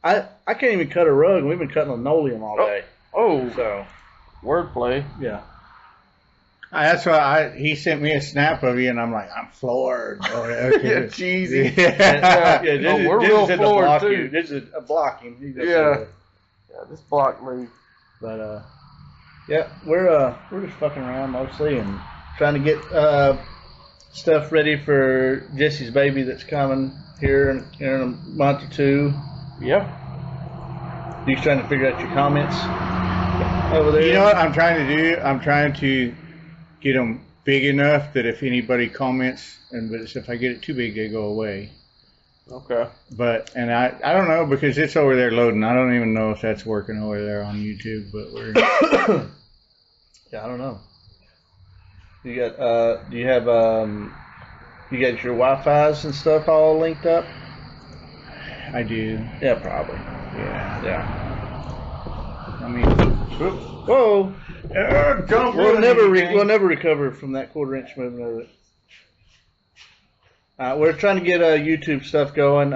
I can't even cut a rug. We've been cutting linoleum all day. Oh, So wordplay. yeah. That's why he sent me a snap of you, and I'm like, I'm floored. Oh, okay. Yeah, cheesy. Yeah, We're real floored too. This is a blocking. Yeah, this blocked me. But yeah, we're just fucking around mostly and trying to get stuff ready for Jesse's baby that's coming here in a month or two. Yeah. You trying to figure out your comments over there? You know what I'm trying to do? I'm trying to get them big enough that if anybody comments, but if I get it too big, they go away. Okay. And I don't know, because it's over there loading. I don't even know if that's working over there on YouTube, but we're yeah, I don't know. You got do you have you got your Wi-Fi's and stuff all linked up? I do. Yeah, probably. Yeah. I mean, whoa! We'll never recover from that quarter-inch movement of it. We're trying to get YouTube stuff going.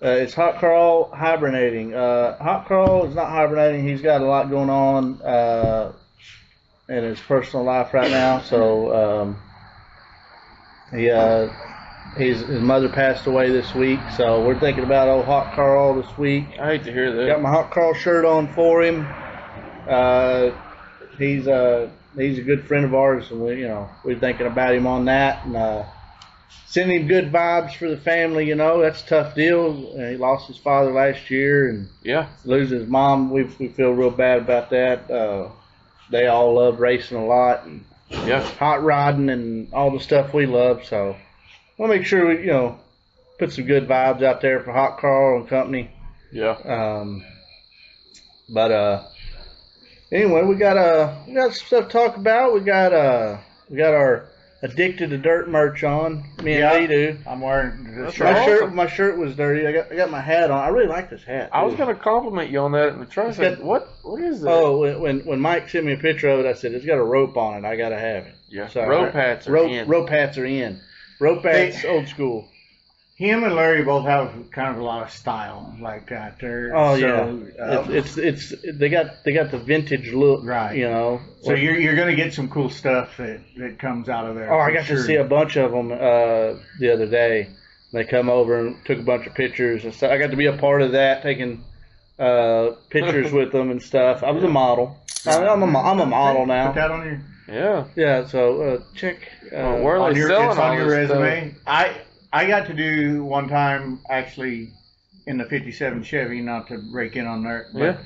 It's Hot Carl hibernating. Hot Carl is not hibernating. He's got a lot going on in his personal life right now. So his mother passed away this week. So we're thinking about old Hot Carl this week. I hate to hear that. Got my Hot Carl shirt on for him. He's a good friend of ours, and we're thinking about him on that, and sending him good vibes for the family. That's a tough deal. He lost his father last year, and losing his mom, we feel real bad about that. They all love racing a lot, and hot rodding and all the stuff we love. So we'll make sure we put some good vibes out there for Hot Carl and company. Yeah. Anyway, we got some stuff to talk about. We got our Addicted to Dirt merch on. Me and Lee do. I'm wearing the shirt. My shirt was dirty. I got my hat on. I really like this hat. I was gonna compliment you on that in the truck. What is that? Oh, when Mike sent me a picture of it, I said it's got a rope on it. I gotta have it. Yeah. So rope hats are in. Rope hats are in. Rope hats, old school. Him and Larry both have kind of a lot of style like that. It's they got the vintage look, right? So you're gonna get some cool stuff that comes out of there. Oh, I got to see a bunch of them the other day. They come over and took a bunch of pictures and stuff. I got to be a part of that, taking pictures with them and stuff. I was a model. I'm a model now. Put that on your yeah. So check where are they selling it's on all your this resume. Stuff? I got to do one time actually in the '57 Chevy, not to rake in on there, but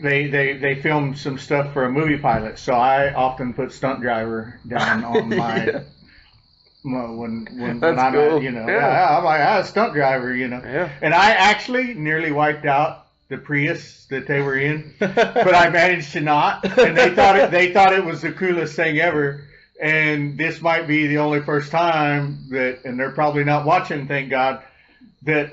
they filmed some stuff for a movie pilot, so I often put stunt driver down on my when I'm cool. I'm like stunt driver, and I actually nearly wiped out the Prius that they were in, but I managed to not, and they thought it was the coolest thing ever. And this might be the only first time and they're probably not watching, thank God, that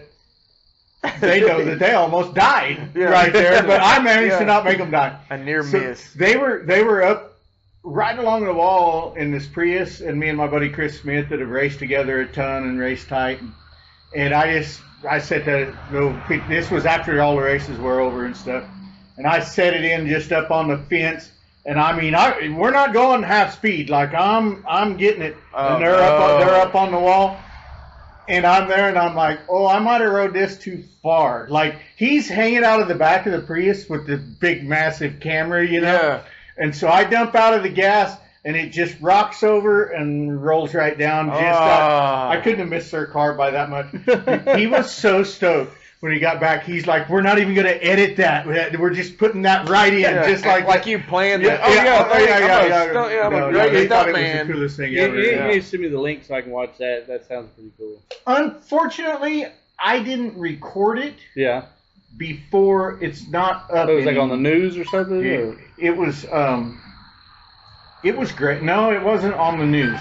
they know that they almost died right there. But I managed to not make them die. A near miss. They were up right along the wall in this Prius, and me and my buddy Chris Smith that have raced together a ton and raced tight. And I set that, this was after all the races were over and stuff. And I set it in just up on the fence. And I mean, we're not going half speed. Like I'm getting it, and they're up on the wall, and I'm there, and I'm like, oh, I might have rode this too far. Like he's hanging out of the back of the Prius with the big, massive camera, Yeah. And so I dump out of the gas, and it just rocks over and rolls right down. I couldn't have missed their car by that much. He was so stoked. When he got back, he's like, "We're not even going to edit that. We're just putting that right in, just like you planned it." Yeah. I'm a great stunt man. It was the coolest thing ever. You need to send me the link so I can watch that. That sounds pretty cool. Unfortunately, I didn't record it. Yeah. Before it's not up. It was like on the news or something. It was. It was great. No, it wasn't on the news.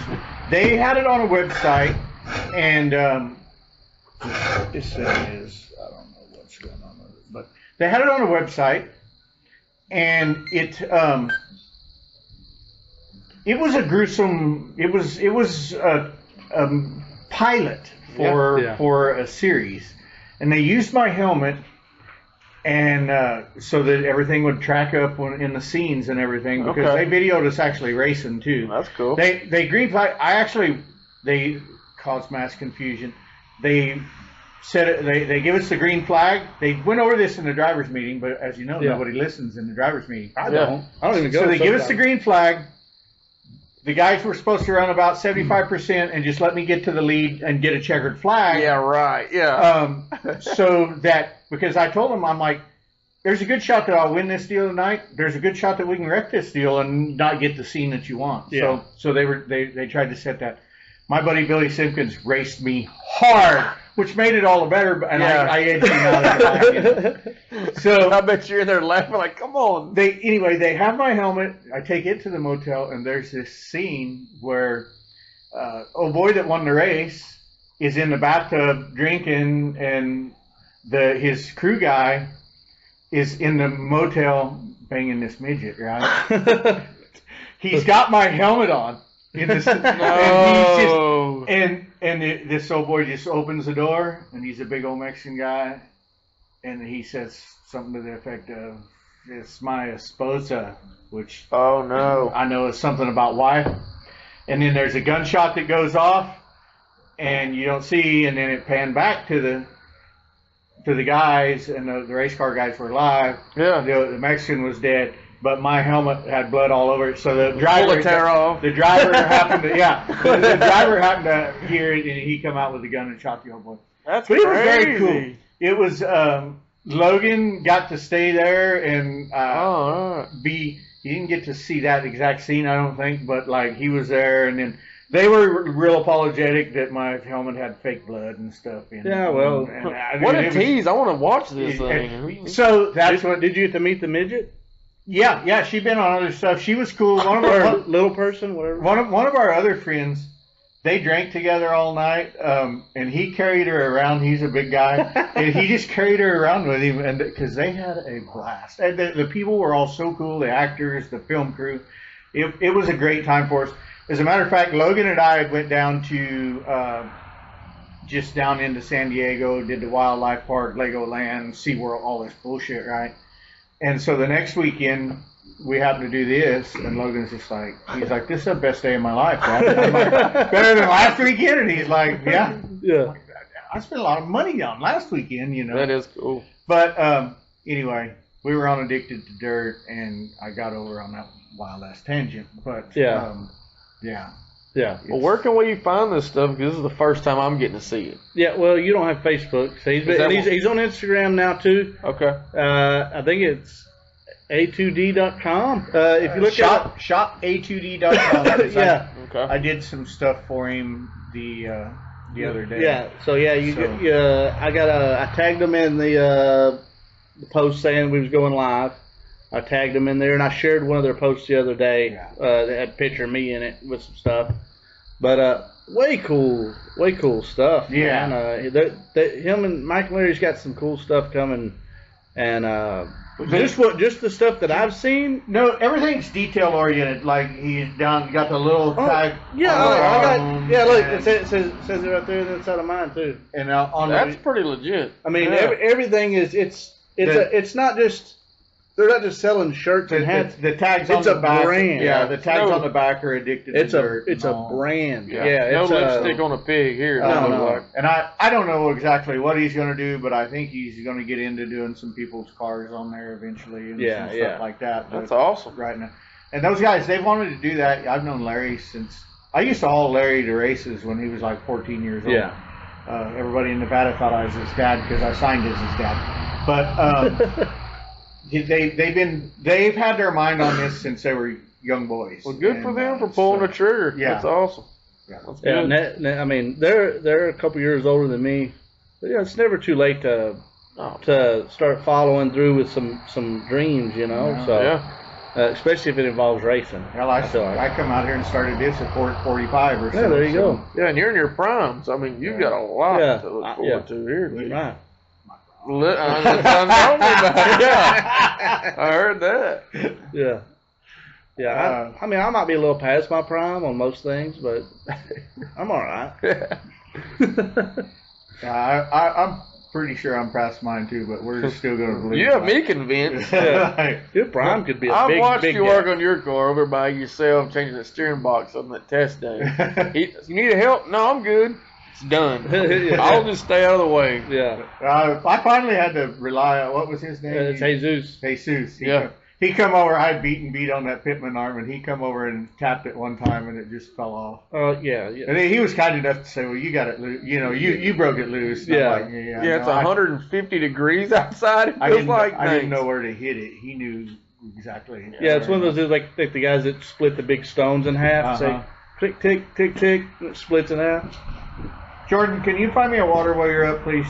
They had it on a website, and it says. Going on with it, but they had it on a website, and it was a gruesome. It was a pilot for a series, and they used my helmet, and so that everything would track up in the scenes and everything, because they videoed us actually racing too. That's cool. They green flag. They caused mass confusion. They said they give us the green flag. They went over this in the drivers' meeting, but as you know, nobody listens in the drivers' meeting. I don't even go. So they give us the green flag. The guys were supposed to run about 75% and just let me get to the lead and get a checkered flag. Yeah, right. Yeah. So that, because I told them, I'm like, there's a good shot that I'll win this deal tonight. There's a good shot that we can wreck this deal and not get the scene that you want. Yeah. So they tried to set that. My buddy Billy Simpkins raced me hard, which made it all the better. And I edged him out of the back. So I bet you're in there laughing like, come on. They have my helmet. I take it to the motel, and there's this scene where old boy that won the race is in the bathtub drinking, and his crew guy is in the motel banging this midget, right? He's got my helmet on. This old boy just opens the door, and he's a big old Mexican guy, and he says something to the effect of, "It's my esposa," which I know is something about wife. And then there's a gunshot that goes off, and you don't see, and then it panned back to the guys, and the race car guys were alive. Yeah. The Mexican was dead. But my helmet had blood all over it, so the driver happened to hear it, and he come out with a gun and shot the old boy. That's crazy. It was very cool. It was Logan got to stay there and he didn't get to see that exact scene, I don't think, but like he was there, and then they were real apologetic that my helmet had fake blood and stuff in it. Yeah, well, what a tease! I want to watch this thing. So that's what. Did you get to meet the midget? Yeah, she'd been on other stuff. She was cool. One of our little person, whatever. One of our other friends, they drank together all night, and he carried her around. He's a big guy, and he just carried her around with him, and because they had a blast. And the people were all so cool. The actors, the film crew, it was a great time for us. As a matter of fact, Logan and I went down to just down into San Diego, did the wildlife park, Legoland, SeaWorld, all this bullshit, right? And so the next weekend, we happened to do this, and Logan's just like, he's like, this is the best day of my life, Dad. I'm like, better than last weekend? And he's like, yeah. Like, I spent a lot of money on last weekend, you know. That is cool. But anyway, we were on Addicted to Dirt, and I got over on that wild-ass tangent. But, yeah. Well, where can we find this stuff? Because this is the first time I'm getting to see it. Yeah, well, you don't have Facebook. So he's on Instagram now, too. Okay. I think it's a2d.com. If you look at shop a2d.com. Yeah. Okay. I did some stuff for him the other day. Yeah. So, I tagged him in the post saying we was going live. I tagged them in there, and I shared one of their posts the other day. That had a picture of me in it with some stuff. But way cool stuff. Yeah. Man. Him and Mike Larry's got some cool stuff coming, and just the stuff that I've seen. No, everything's detail oriented. Like he's got the little tag. Yeah, look, it says it right there inside of mine too. And that's pretty legit. I mean, everything is it's not just. They're not just selling shirts and hats. The tags on the back. Brand. Yeah, the tags on the back are Addicted to Dirt. It's a brand. Yeah, no lipstick on a pig here. No. And I don't know exactly what he's going to do, but I think he's going to get into doing some people's cars on there eventually and some stuff like that. That's awesome. Right now. And those guys, they've wanted to do that. I've known Larry since... I used to haul Larry to races when he was like 14 years old. Yeah. Everybody in Nevada thought I was his dad because I signed as his dad. But... They've had their mind on this since they were young boys. Well, good for them for pulling the trigger. Yeah. That's awesome. Yeah. That's good. I mean, they're a couple years older than me. But it's never too late to start following through with some dreams, you know. Especially if it involves racing. Well, I come out here and started this at 45 or so. Yeah, there you go. Yeah, and you're in your primes. I mean, you've got a lot to look forward to here. Right. I heard that. Yeah. I mean, I might be a little past my prime on most things, but I'm all right. pretty sure I'm past mine too, but we're still going to believe. You have me convinced. Your prime could be a I've big, watched big you guy. work on your car over by yourself, changing the steering box on that test day. You need help? No, I'm good. It's done. I'll just stay out of the way. Yeah. I finally had to rely on, what was his name? It's Jesus. Jesus. Yeah. He come over. I beat on that Pittman arm, and he come over and tapped it one time, and it just fell off. Yeah. And he was kind enough to say, "Well, you got it loose. You know, you broke it loose." And Yeah. I'm like, Yeah, it's 150 degrees outside. It feels like I didn't know where to hit it. He knew exactly. Yeah, it's one of those like the guys that split the big stones in half. Say, tick, tick, tick, tick, and it splits in half. Jordan, can you find me a water while you're up, please?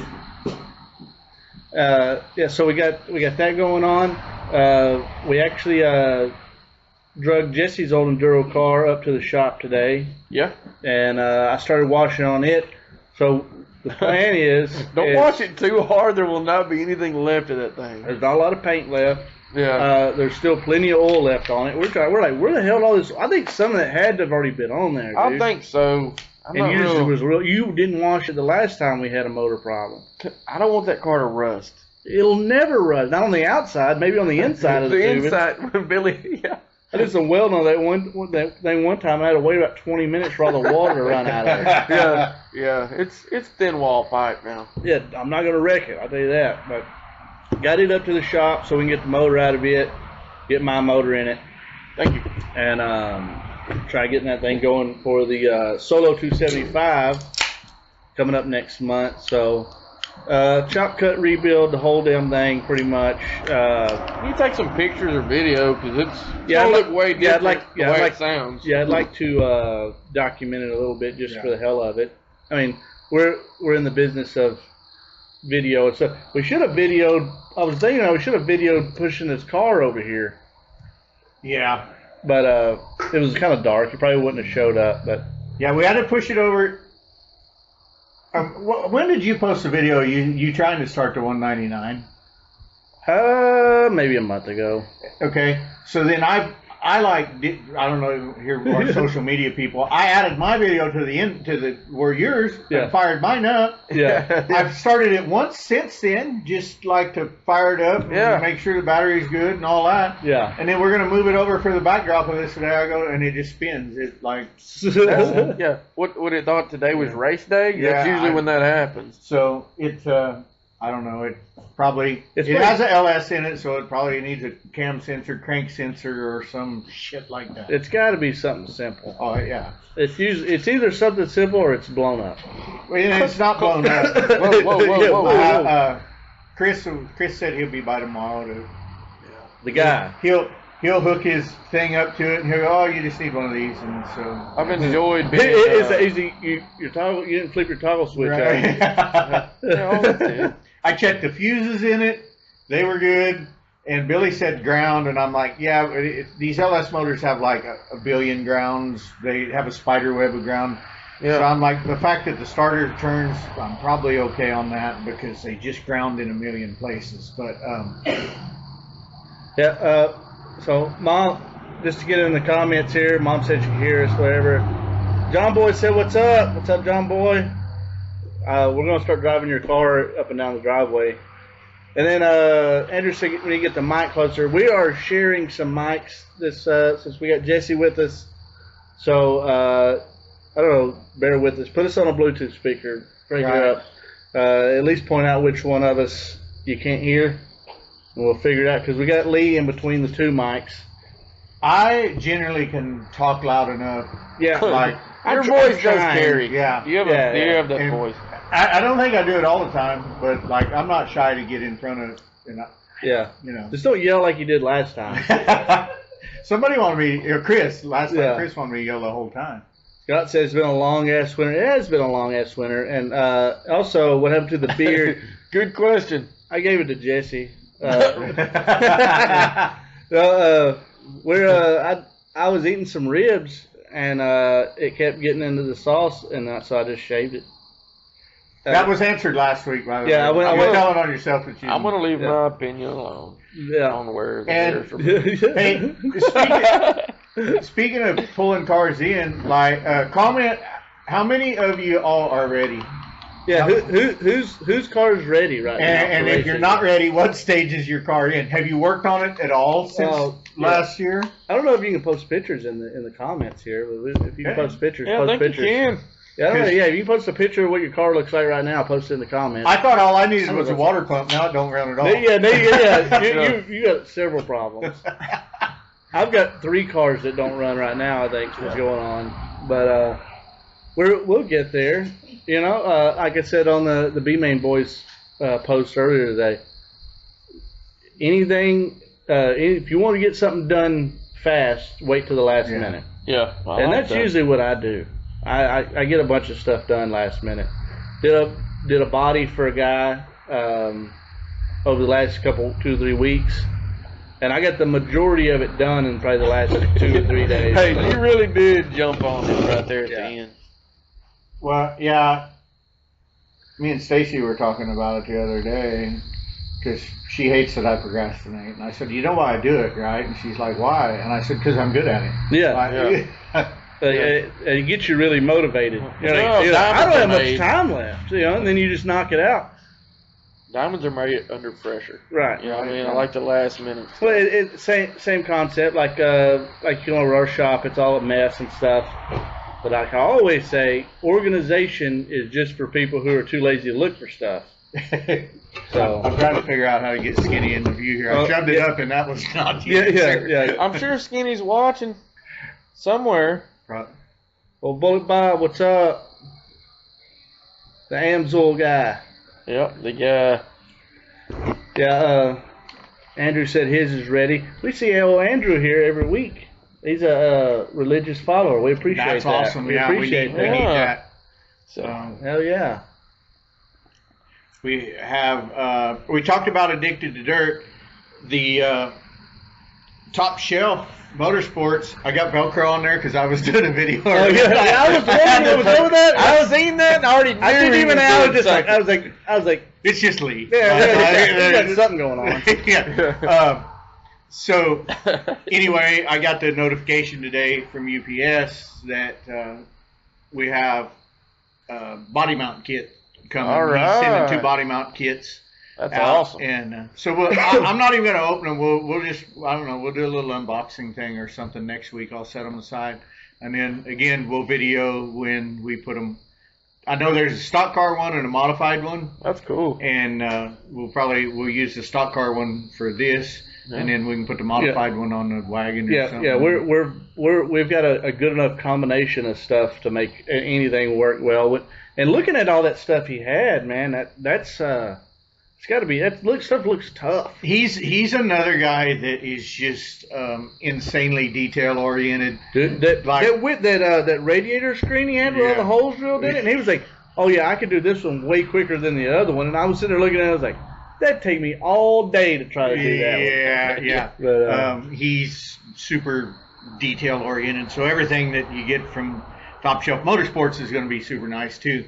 Yeah, so we got that going on. We actually drug Jesse's old Enduro car up to the shop today. Yeah. And I started washing on it. So the plan is don't wash it too hard. There will not be anything left of that thing. There's not a lot of paint left. Yeah. There's still plenty of oil left on it. We're like, where the hell did all this? I think some of it had to have already been on there, dude. I think so. And yours was real. You didn't wash it the last time we had a motor problem. I don't want that car to rust. It'll never rust. Not on the outside, maybe on the inside of the tube. Inside, Billy. Yeah. I did some welding on that one time. I had to wait about 20 minutes for all the water to run out of it. Yeah. It's thin wall pipe now. Yeah, I'm not gonna wreck it. I'll tell you that. But got it up to the shop so we can get the motor out of it, get my motor in it. Thank you. And try getting that thing going for the Solo 275 coming up next month. So chop, cut, rebuild the whole damn thing pretty much. Can you take some pictures or video because it's gonna look way different the way it sounds. Yeah, I'd like to document it a little bit just for the hell of it. I mean, we're in the business of video and stuff. We should have videoed. I was thinking we should have videoed pushing this car over here. Yeah. But it was kind of dark. You probably wouldn't have showed up. But yeah, we had to push it over. When did you post the video? You trying to start the 199? Maybe a month ago. Okay, so then I don't know here our social media people. I added my video to where yours and fired mine up. Yeah, I've started it once since then, just like to fire it up and make sure the battery's good and all that. Yeah, and then we're gonna move it over for the backdrop of this today. I go and it just spins. It like yeah. What it thought today was race day. Yeah, that's usually when that happens. So it's I don't know. It has a LS in it, so it probably needs a cam sensor, crank sensor, or some shit like that. It's got to be something simple. Oh yeah. It's either something simple or it's blown up. Well, it's not blown up. Whoa. Chris said he'll be by tomorrow. The guy. He'll hook his thing up to it and he'll go, oh, you just need one of these. And so I've enjoyed being. It's easy. Your toggle. You didn't flip your toggle switch out. I checked the fuses in it. They were good. And Billy said ground, and I'm like, yeah, these LS motors have like a billion grounds. They have a spider web of ground. Yeah. So I'm like, the fact that the starter turns, I'm probably okay on that because they just ground in a million places. But so Mom, just to get in the comments here, Mom said she can hear us, whatever. John Boy said, "What's up? What's up, John Boy?" We're gonna start driving your car up and down the driveway. And then Andrew said, when you get the mic closer, we are sharing some mics this since we got Jesse with us. So I don't know, bear with us. Put us on a Bluetooth speaker, crank it up. At least point out which one of us you can't hear, and we'll figure it out because we got Lee in between the two mics. I generally can talk loud enough. Yeah, like your voice does carry. Yeah, you have that voice. I don't think I do it all the time, but like I'm not shy to get in front of. Just don't yell like you did last time. Somebody wanted me, Chris. Last time Chris wanted me to yell the whole time. Scott says it's been a long ass winter. It has been a long ass winter, and also what happened to the beard? Good question. I gave it to Jesse. I was eating some ribs, and it kept getting into the sauce, and so I just shaved it. That was answered last week, by the way. I went telling on yourself that you. I'm going to leave my opinion alone. On where the and hey, speaking of pulling cars in, like comment, how many of you all are ready? Yeah, whose car is ready right now? And if you're not ready, what stage is your car in? Have you worked on it at all since last year? I don't know if you can post pictures in the comments here. But if you can post pictures, I think pictures. You can. Yeah, if you post a picture of what your car looks like right now, post it in the comments. I thought all I needed was a water pump. Now it don't run at all. You got several problems. I've got 3 cars that don't run right now. I think is what's going on, but we'll get there. You know, like I said on the B Main Boys post earlier today. If you want to get something done fast, wait till the last minute. Yeah, and that's usually what I do. I get a bunch of stuff done last minute. Did a body for a guy over the last 2 or 3 weeks, and I got the majority of it done in probably the last 2 or 3 days. Hey, you really did jump on it right there at the end. Well, yeah. Me and Stacy were talking about it the other day because she hates that I procrastinate, and I said, "You know why I do it, right?" And she's like, "Why?" And I said, "Because I'm good at it." It gets you really motivated. You're like, I don't have much time left, and then you just knock it out. Diamonds are made under pressure. Right. You know what I mean? I like the last minute. Well, it's same concept. Like our shop, it's all a mess and stuff. But like I always say, organization is just for people who are too lazy to look for stuff. So I'm trying to figure out how to get Skinny in the view here. I shoved it up, and that was not the answer. Yeah. I'm sure Skinny's watching somewhere. Right. Well, Bullet Bob, what's up? The Amsoil guy. Yep, the guy. Yeah, Andrew said his is ready. We see Andrew here every week. He's a religious follower. We appreciate that. That's awesome. We appreciate we need that. So, hell yeah. We have, we talked about Addicted to Dirt. The Top Shelf Motorsports, I got Velcro on there because I was doing a video. Oh, yeah. I was wondering what was over that. I was seeing that and I already knew. I didn't even know. I was like, it's just Lee. There's something going on. Yeah. So, anyway, I got the notification today from UPS that we have a body mount kit coming. All right. He's sending 2 body mount kits. That's out, awesome. And so I'm not even going to open them. We'll just, I don't know, we'll do a little unboxing thing or something next week. I'll set them aside. And then, again, we'll video when we put them. I know there's a stock car one and a modified one. That's cool. And we'll use the stock car one for this. Yeah. And then we can put the modified one on the wagon or something. Yeah, we've got a good enough combination of stuff to make anything work well. And looking at all that stuff he had, man, that's it's got to be stuff looks tough. He's another guy that is just insanely detail oriented. Dude, that radiator screen he had with all the holes drilled in it, and he was like, "Oh yeah, I could do this one way quicker than the other one." And I was sitting there looking at it, I was like, that'd take me all day to try to do that. Yeah. But, he's super detail oriented, so everything that you get from Top Shelf Motorsports is going to be super nice too.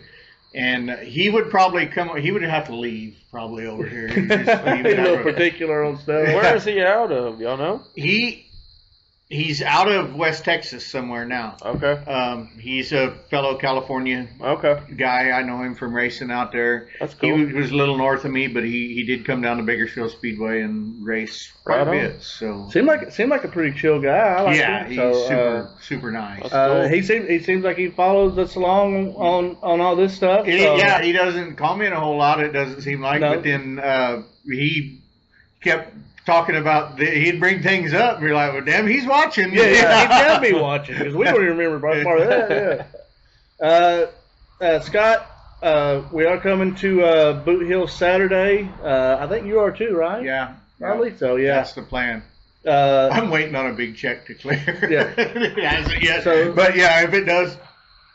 And he would probably he would have to leave probably over here. He's a little particular on stuff. Where is he out of? Y'all know? He's out of West Texas somewhere now. Okay. He's a fellow California guy. I know him from racing out there. That's cool. He was a little north of me, but he did come down to Bakersfield Speedway and race quite a bit. So seemed like a pretty chill guy. I like him. He's super nice. Cool. He seems like he follows us along on all this stuff. Yeah, he doesn't comment a whole lot. It doesn't seem like, but then he kept talking about he'd bring things up and be like, well, damn, he's watching. Yeah, he's got to be watching because we don't even remember part of that. Yeah. Scott, we are coming to Boot Hill Saturday. I think you are too, right? Yeah. I believe so, yeah. That's the plan. I'm waiting on a big check to clear. Yeah. It hasn't yet. But yeah, if it does.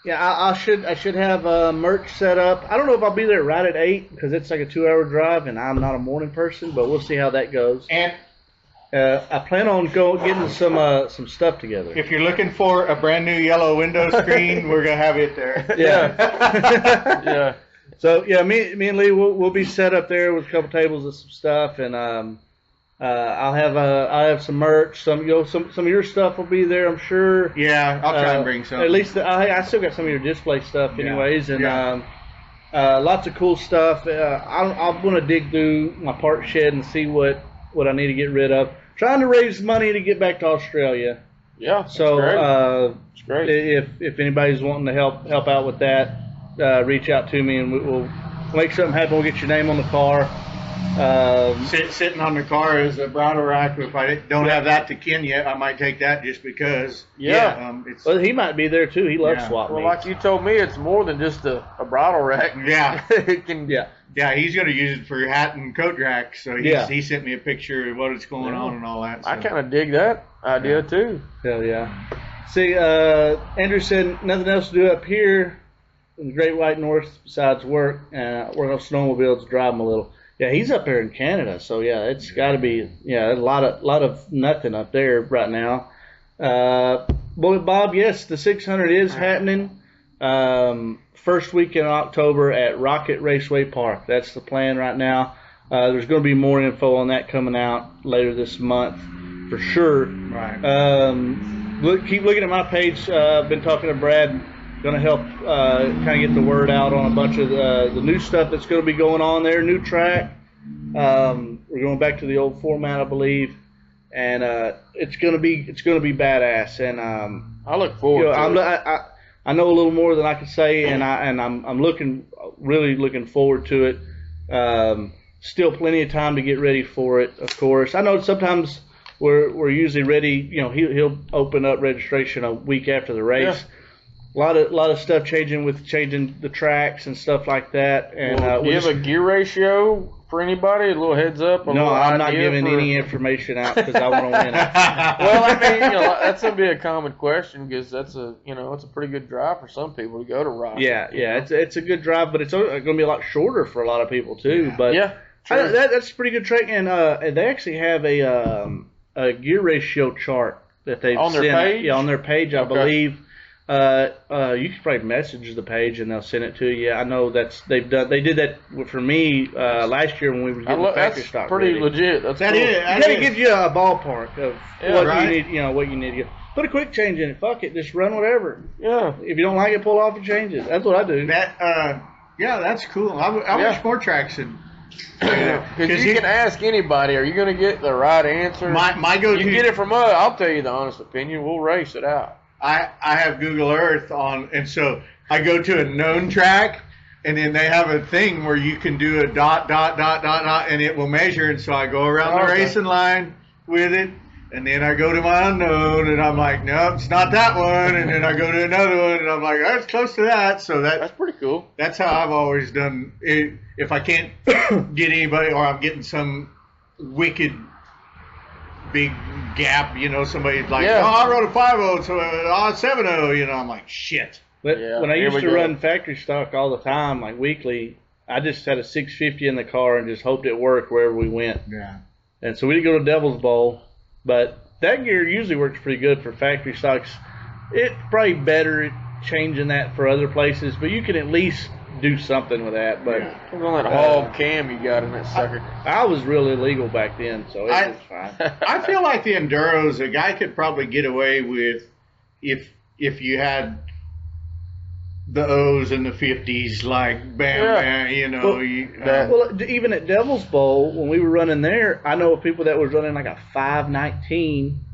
Yeah, I should have merch set up. I don't know if I'll be there right at 8 because it's like a 2-hour drive, and I'm not a morning person. But we'll see how that goes. And I plan on getting some stuff together. If you're looking for a brand new yellow window screen, we're gonna have it there. Yeah. Yeah. So yeah, me and Lee we'll be set up there with a couple tables and some stuff, and I'll have some merch. Some of your stuff will be there, I'm sure. Yeah, I'll try and bring some. At least I still got some of your display stuff, anyways. And Lots of cool stuff. I'm going to dig through my part shed and see what I need to get rid of. Trying to raise money to get back to Australia. Yeah. So it's great. If anybody's wanting to help out with that, reach out to me and we'll make something happen. We'll get your name on the car. Sitting on the car is a bridle rack. If I don't have that to Kenya, I might take that just because. Yeah. Well, he might be there too. He loves swap Well, meets. like you told me, it's more than just a bridle rack. Yeah. It can. Yeah, he's going to use it for hat and coat racks. So he sent me a picture of what is going on and all that. So. I kind of dig that idea too. Hell yeah. See, Andrew said nothing else to do up here in the Great White North besides work on snowmobiles, drive them a little. Yeah, he's up there in Canada, so yeah, it's got to be a lot of nothing up there right now. Boy, Bob, yes, the 600 is happening. First week in October at Rocket Raceway Park. That's the plan right now. There's going to be more info on that coming out later this month for sure. Right. Keep looking at my page. I've been talking to Brad. Going to help kind of get the word out on a bunch of the new stuff that's going to be going on there. New track. We're going back to the old format, I believe, and it's going to be badass. And I look forward to it. I know a little more than I can say, and I'm really looking forward to it. Still plenty of time to get ready for it, of course. I know sometimes we're usually ready. You know, he'll open up registration a week after the race. Yeah. A lot of stuff changing the tracks and stuff like that. And do you have a gear ratio for anybody? A little heads up? No, I'm not giving any information out because I want to win it. Well, I mean, that's gonna be a common question because it's a pretty good drive for some people to go to Rock. Yeah, it's a good drive, but it's going to be a lot shorter for a lot of people too. But that's a pretty good track, and they actually have a gear ratio chart that they've on their page. Yeah, on their page, I believe. You can probably message the page and they'll send it to you. I know they did that for me last year when we were getting the factory stock. That's pretty legit. It gives you a ballpark of what you need to get. Put a quick change in it. Fuck it, just run whatever. Yeah. If you don't like it, pull off and change it. That's what I do. That's cool. I wish more tracks had. Because you can ask anybody, are you going to get the right answer? My go-to. You can get it from us. I'll tell you the honest opinion. We'll race it out. I have Google Earth on, and so I go to a known track, and then they have a thing where you can do a dot, and it will measure. And so I go around the racing line with it, and then I go to my unknown, and I'm like, nope, it's not that one. And then I go to another one, and I'm like, that's close to that. So that's pretty cool. That's how I've always done it. If I can't get anybody, or I'm getting some wicked big gap, somebody's like, I rode a 5.0, so 7.0, I'm like, shit. But when I used to run factory stock all the time, like weekly, I just had a 650 in the car and just hoped it worked wherever we went. Yeah. And so we did go to Devil's Bowl, but that gear usually works pretty good for factory stocks. It's probably better at changing that for other places, but you can at least do something with that. But Depends on that hog cam you got in that sucker. I was real illegal back then, so it was fine. I feel like the Enduros, a guy could probably get away with if you had the O's and the 50s, like bam, Well, even at Devil's Bowl, when we were running there, I know of people that was running like a 519,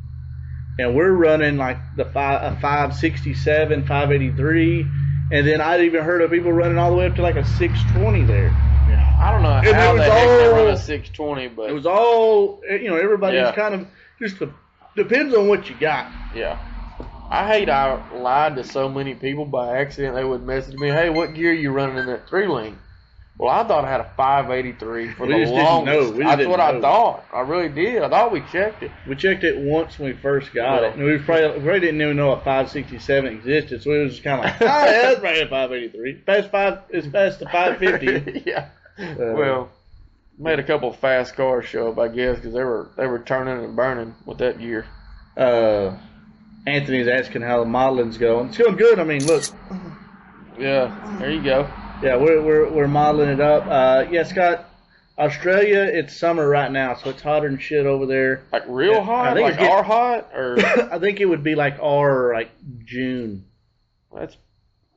and we're running like a 567, 583. And then I'd even heard of people running all the way up to like a 620 there. Yeah. I don't know how the heck they run a 620, but it was all, everybody's kind of just depends on what you got. Yeah. I hate I lied to so many people by accident. They would message me, hey, what gear you running in that 3-lane? Well, I thought I had a 583 for the longest. That's what I thought. I really did. I thought we checked it. We checked it once when we first got it. And we probably didn't even know a 567 existed, so it was just kind of like, that's probably a 583. It's past the 550. Yeah. Well, made a couple of fast cars show up, I guess, because they were turning and burning with that gear. Anthony's asking how the modeling's going. It's going good. I mean, look. Yeah, there you go. Yeah, we're modeling it up. Scott, Australia, it's summer right now, so it's hotter than shit over there. Like real hot? Like hot? Or I think it would be like like June. That's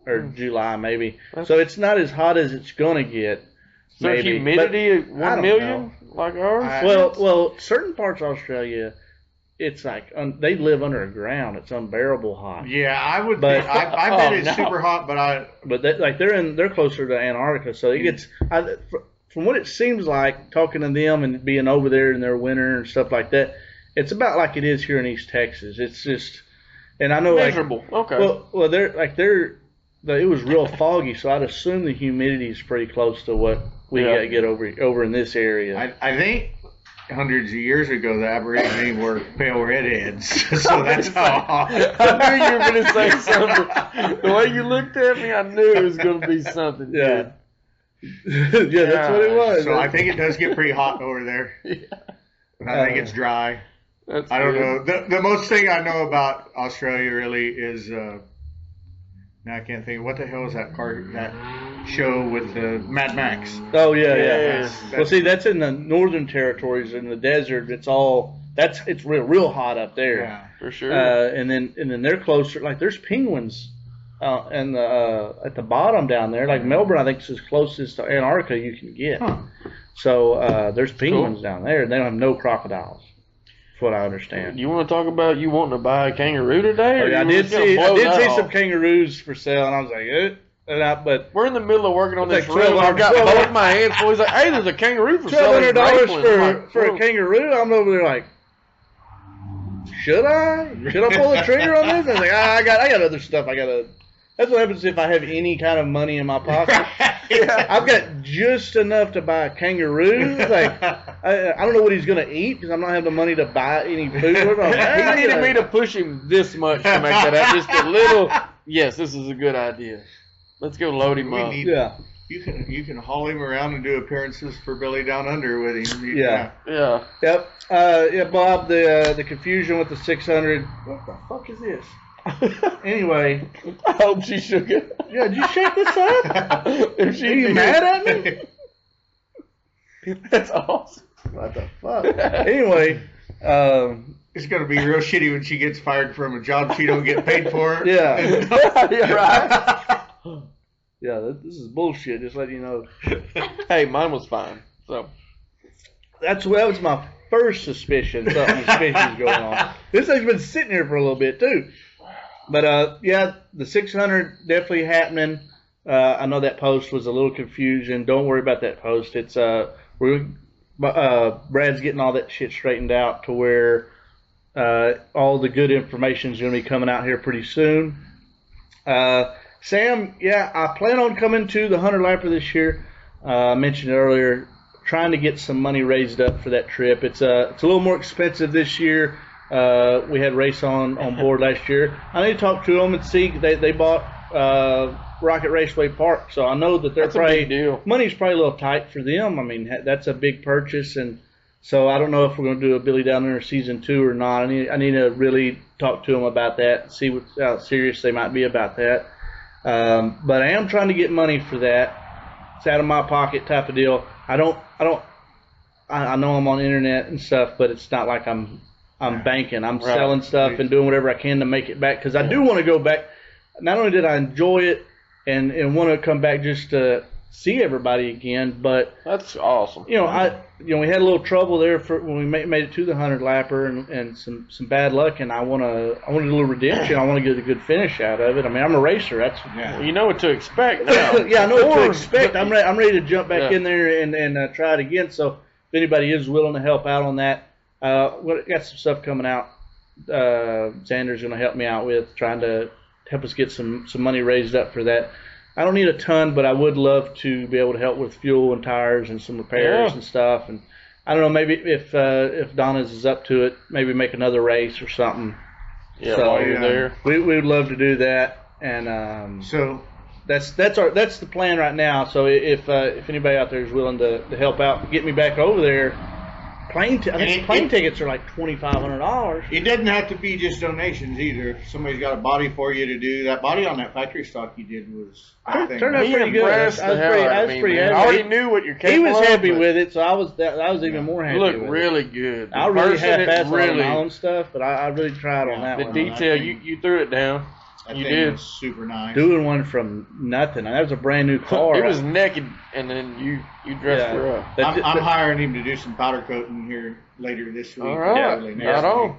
or July maybe. So it's not as hot as it's gonna get. So maybe. humidity at 1 million like ours? Well, certain parts of Australia, it's like they live underground. It's unbearable hot. Yeah, I would. But I bet it's super hot, but they're closer to Antarctica, so it gets. From what it seems like, talking to them and being over there in their winter and stuff like that, it's about like it is here in East Texas. It's just, and I know miserable. Okay. Well, it was real foggy, so I'd assume the humidity is pretty close to what we get over in this area. I think hundreds of years ago the Aborigines were pale redheads, so that's how hot. I knew you were going to say something. The way you looked at me, I knew it was going to be something. Yeah. Yeah, that's what it was. So I think it does get pretty hot over there. Yeah. I think it's dry. I don't know. The most thing I know about Australia really is now I can't think. What the hell is that show with the Mad Max? Oh yeah. Well, see, that's in the northern territories. In the desert, it's real hot up there. Yeah, for sure. And then they're closer. Like there's penguins. And at the bottom down there, like Melbourne, I think is as closest to Antarctica you can get. Huh. So there's penguins down there. They don't have no crocodiles. That's what I understand. You want to talk about you wanting to buy a kangaroo today? I did see some kangaroos for sale, and I was like, but we're in the middle of working on this room. I've got both my hands full. He's like, hey, there's a kangaroo for sale. $1,200 for a kangaroo. I'm over there like, should I pull the trigger on this? I was like, I got other stuff. That's what happens if I have any kind of money in my pocket. I've got just enough to buy a kangaroo. Like, I don't know what he's going to eat because I'm not having the money to buy any food. He needed me to push him this much to make that up. Just a little. Yes, this is a good idea. Let's go load him up. You can haul him around and do appearances for Billy Down Under with him. Yeah. Yep. Bob, the confusion with the 600. What the fuck is this? Anyway, I hope she shook it. Yeah, did you shake this up? Are you mad at me? That's awesome. What the fuck? Anyway, it's gonna be real shitty when she gets fired from a job she don't get paid for. Yeah. Yeah, right. Yeah, this is bullshit. Just letting you know. Hey, mine was fine. So that was my first suspicion. Something suspicious going on. This thing's been sitting here for a little bit too. But the 600 definitely happening. I know that post was a little confusion. Don't worry about that post. It's Brad's getting all that shit straightened out to where all the good information is going to be coming out here pretty soon. Sam, I plan on coming to the 100 Lapper this year. I mentioned earlier, trying to get some money raised up for that trip. It's a little more expensive this year. We had Race on board last year. I need to talk to them and see. They bought Rocket Raceway Park, so I know that they're money's probably a little tight for them. I mean, that's a big purchase, and so I don't know if we're going to do a Billy Down Under season 2 or not. I need to really talk to them about that and see how serious they might be about that. But I am trying to get money for that. It's out of my pocket type of deal. I know I'm on the internet and stuff, but it's not like I'm banking. I'm selling stuff and doing whatever I can to make it back because I do want to go back. Not only did I enjoy it and want to come back just to see everybody again, but that's awesome. We had a little trouble there when we made it to the 100 Lapper and some bad luck, and I wanted a little redemption. I want to get a good finish out of it. I mean, I'm a racer. Well, you know what to expect now. Yeah, I know what to expect. I'm ready to jump back in there and try it again. So if anybody is willing to help out on that. We got some stuff coming out. Xander's going to help me out with trying to help us get some money raised up for that. I don't need a ton, but I would love to be able to help with fuel and tires and some repairs and stuff. And I don't know, maybe if Donna's is up to it, maybe make another race or something. Yeah, while you're there, we would love to do that. And so that's the plan right now. So if anybody out there is willing to help out, get me back over there. Plane tickets are like $2,500. It doesn't have to be just donations either. If somebody's got a body for you to do that body on that factory stock you did was turned out pretty good. I was pretty happy. I already knew what you're capable of. He was happy with it, so I was even more happy. Looked really good. I really half-assed on my own stuff, but I really tried on that one. The detail you threw it down. That thing was super nice. Doing one from nothing. That was a brand new car. It was naked, and then you dressed her up. I'm hiring him to do some powder coating here later this week. All right, right on.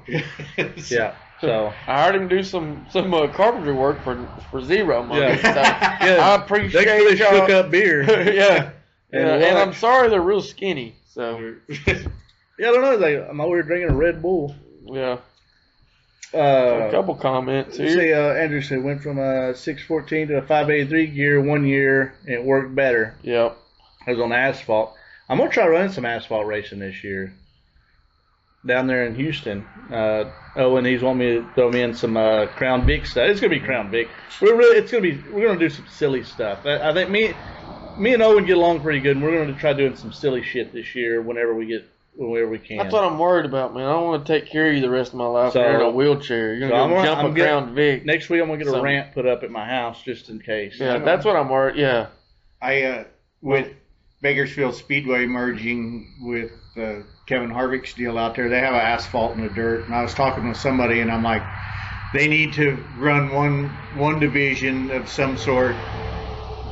Yeah. So I heard him do some carpentry work for zero money. Yeah. So yeah. I appreciate Thanks for the shook up beer. Yeah. And I'm sorry they're real skinny. So yeah, I don't know. Like, I'm over here drinking a Red Bull. Yeah. A couple comments here. See, Andrew said went from a 614 to a 583 gear 1 year, and it worked better. Yep. I was on asphalt. I'm gonna try running some asphalt racing this year down there in Houston. And he's wanting me to throw me in some Crown Vic stuff. It's gonna be Crown Vic. We're gonna do some silly stuff. I think me and Owen get along pretty good, and we're gonna try doing some silly shit this year whenever we can. That's what I'm worried about, man. I don't want to take care of you the rest of my life. You're in a wheelchair. You're gonna jump a Crown Vic. Next week I'm gonna get a ramp put up at my house just in case. Yeah, that's what I'm worried. Yeah. With Bakersfield Speedway merging with Kevin Harvick's deal out there, they have an asphalt and a dirt. And I was talking with somebody, and I'm like, they need to run one division of some sort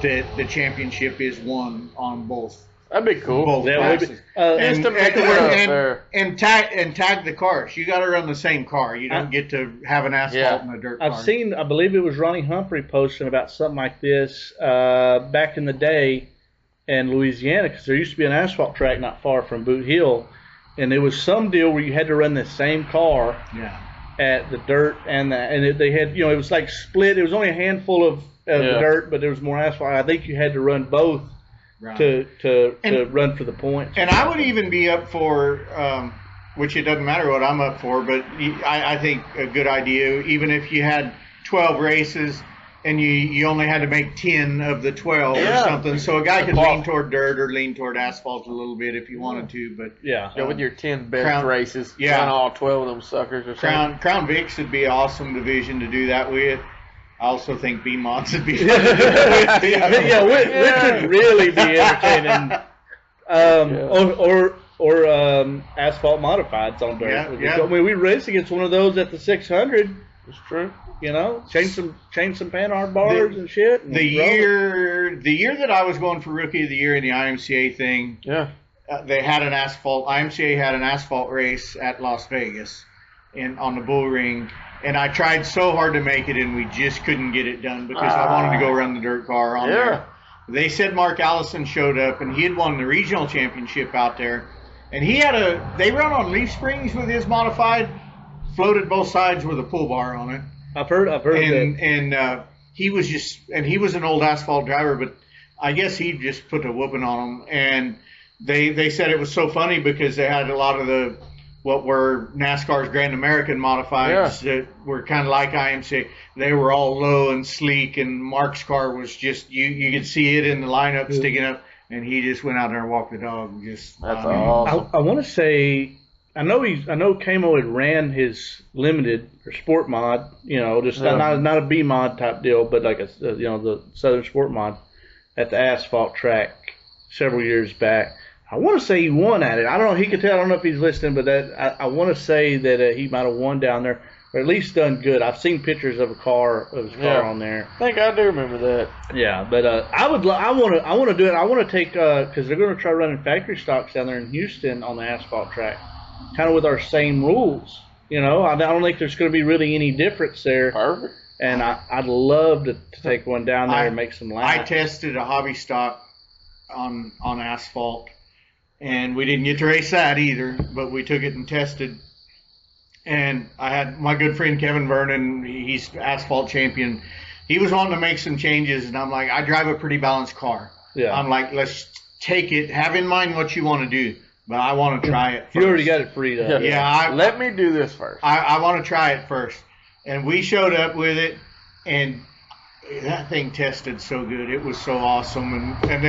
that the championship is won on both. That'd be cool. Both classes. And tag the cars. You got to run the same car. You don't get to have an asphalt and a dirt car. I believe it was Ronnie Humphrey posting about something like this back in the day in Louisiana, because there used to be an asphalt track not far from Boot Hill, and there was some deal where you had to run the same car at the dirt they had, it was like split. It was only a handful of the dirt, but there was more asphalt. I think you had to run both. Right. To run for the points. And I would even be up for, which it doesn't matter what I'm up for, but I think a good idea, even if you had 12 races and you only had to make 10 of the 12 or something, so a guy could lean toward dirt or lean toward asphalt a little bit if you wanted to. But with your 10 best races, run all 12 of them suckers or something. Crown Vics would be an awesome division to do that with. I also think B-Mods would be fun to do with. Which would really be entertaining. Or asphalt modifieds on dirt. I mean, we raced against one of those at the 600. It's true. Change some Panhard bars and shit. And the year that I was going for Rookie of the Year in the IMCA thing, they had an asphalt. IMCA had an asphalt race at Las Vegas, on the Bull Ring. And I tried so hard to make it, and we just couldn't get it done because I wanted to go run the dirt car on there. They said Mark Allison showed up, and he had won the regional championship out there. And they run on leaf springs with his modified, floated both sides with a pull bar on it. I've heard that. And he was an old asphalt driver, but I guess he just put a whooping on them. And they said it was so funny because they had a lot of what were NASCAR's Grand American modifieds that were kind of like IMCA. They were all low and sleek, and Mark's car was just, you could see it in the lineup sticking up, and he just went out there and walked the dog. That's awesome. I want to say, I know Camo had ran his limited or sport mod, just not a B mod type deal, but like the Southern Sport mod at the asphalt track several years back. I want to say he won at it. I don't know. He could tell. I don't know if he's listening, but I want to say that he might have won down there, or at least done good. I've seen pictures of his car on there. I think I do remember that. Yeah, but I want to do it. I want to take because they're going to try running factory stocks down there in Houston on the asphalt track, kind of with our same rules. I don't think there's going to be really any difference there. Perfect. And I'd love to take one down there and make some laps. I tested a hobby stock on asphalt. And we didn't get to race that either, but we took it and tested. And I had my good friend Kevin Vernon, he's asphalt champion. He was wanting to make some changes, and I'm like, I drive a pretty balanced car. Yeah. I'm like, let's take it, have in mind what you want to do, but I want to try it first. You already got it freed up. Yeah. Let me do this first. I want to try it first. And we showed up with it, and that thing tested so good. It was so awesome. And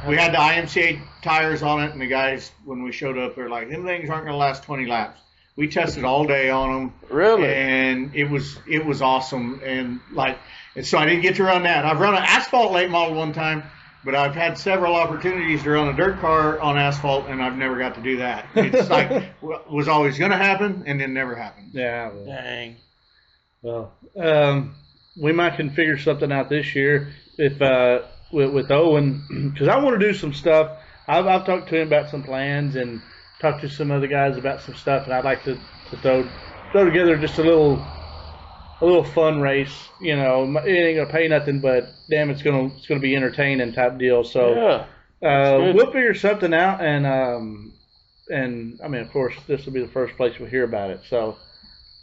we had the IMCA tires on it, and the guys, when we showed up, they're like, them things aren't going to last 20 laps. We tested all day on them. Really? And it was awesome. And so I didn't get to run that. I've run an asphalt late model one time, but I've had several opportunities to run a dirt car on asphalt, and I've never got to do that. It's was always going to happen, and then never happened. Yeah. Dang. Well, we might can figure something out this year if with Owen, because I want to do some stuff. I've talked to him about some plans and talked to some other guys about some stuff, and I'd like to throw together just a little fun race. You know, it ain't gonna pay nothing, but damn, it's gonna be entertaining type deal. So we'll figure something out, and I mean, of course, this will be the first place we'll hear about it. So,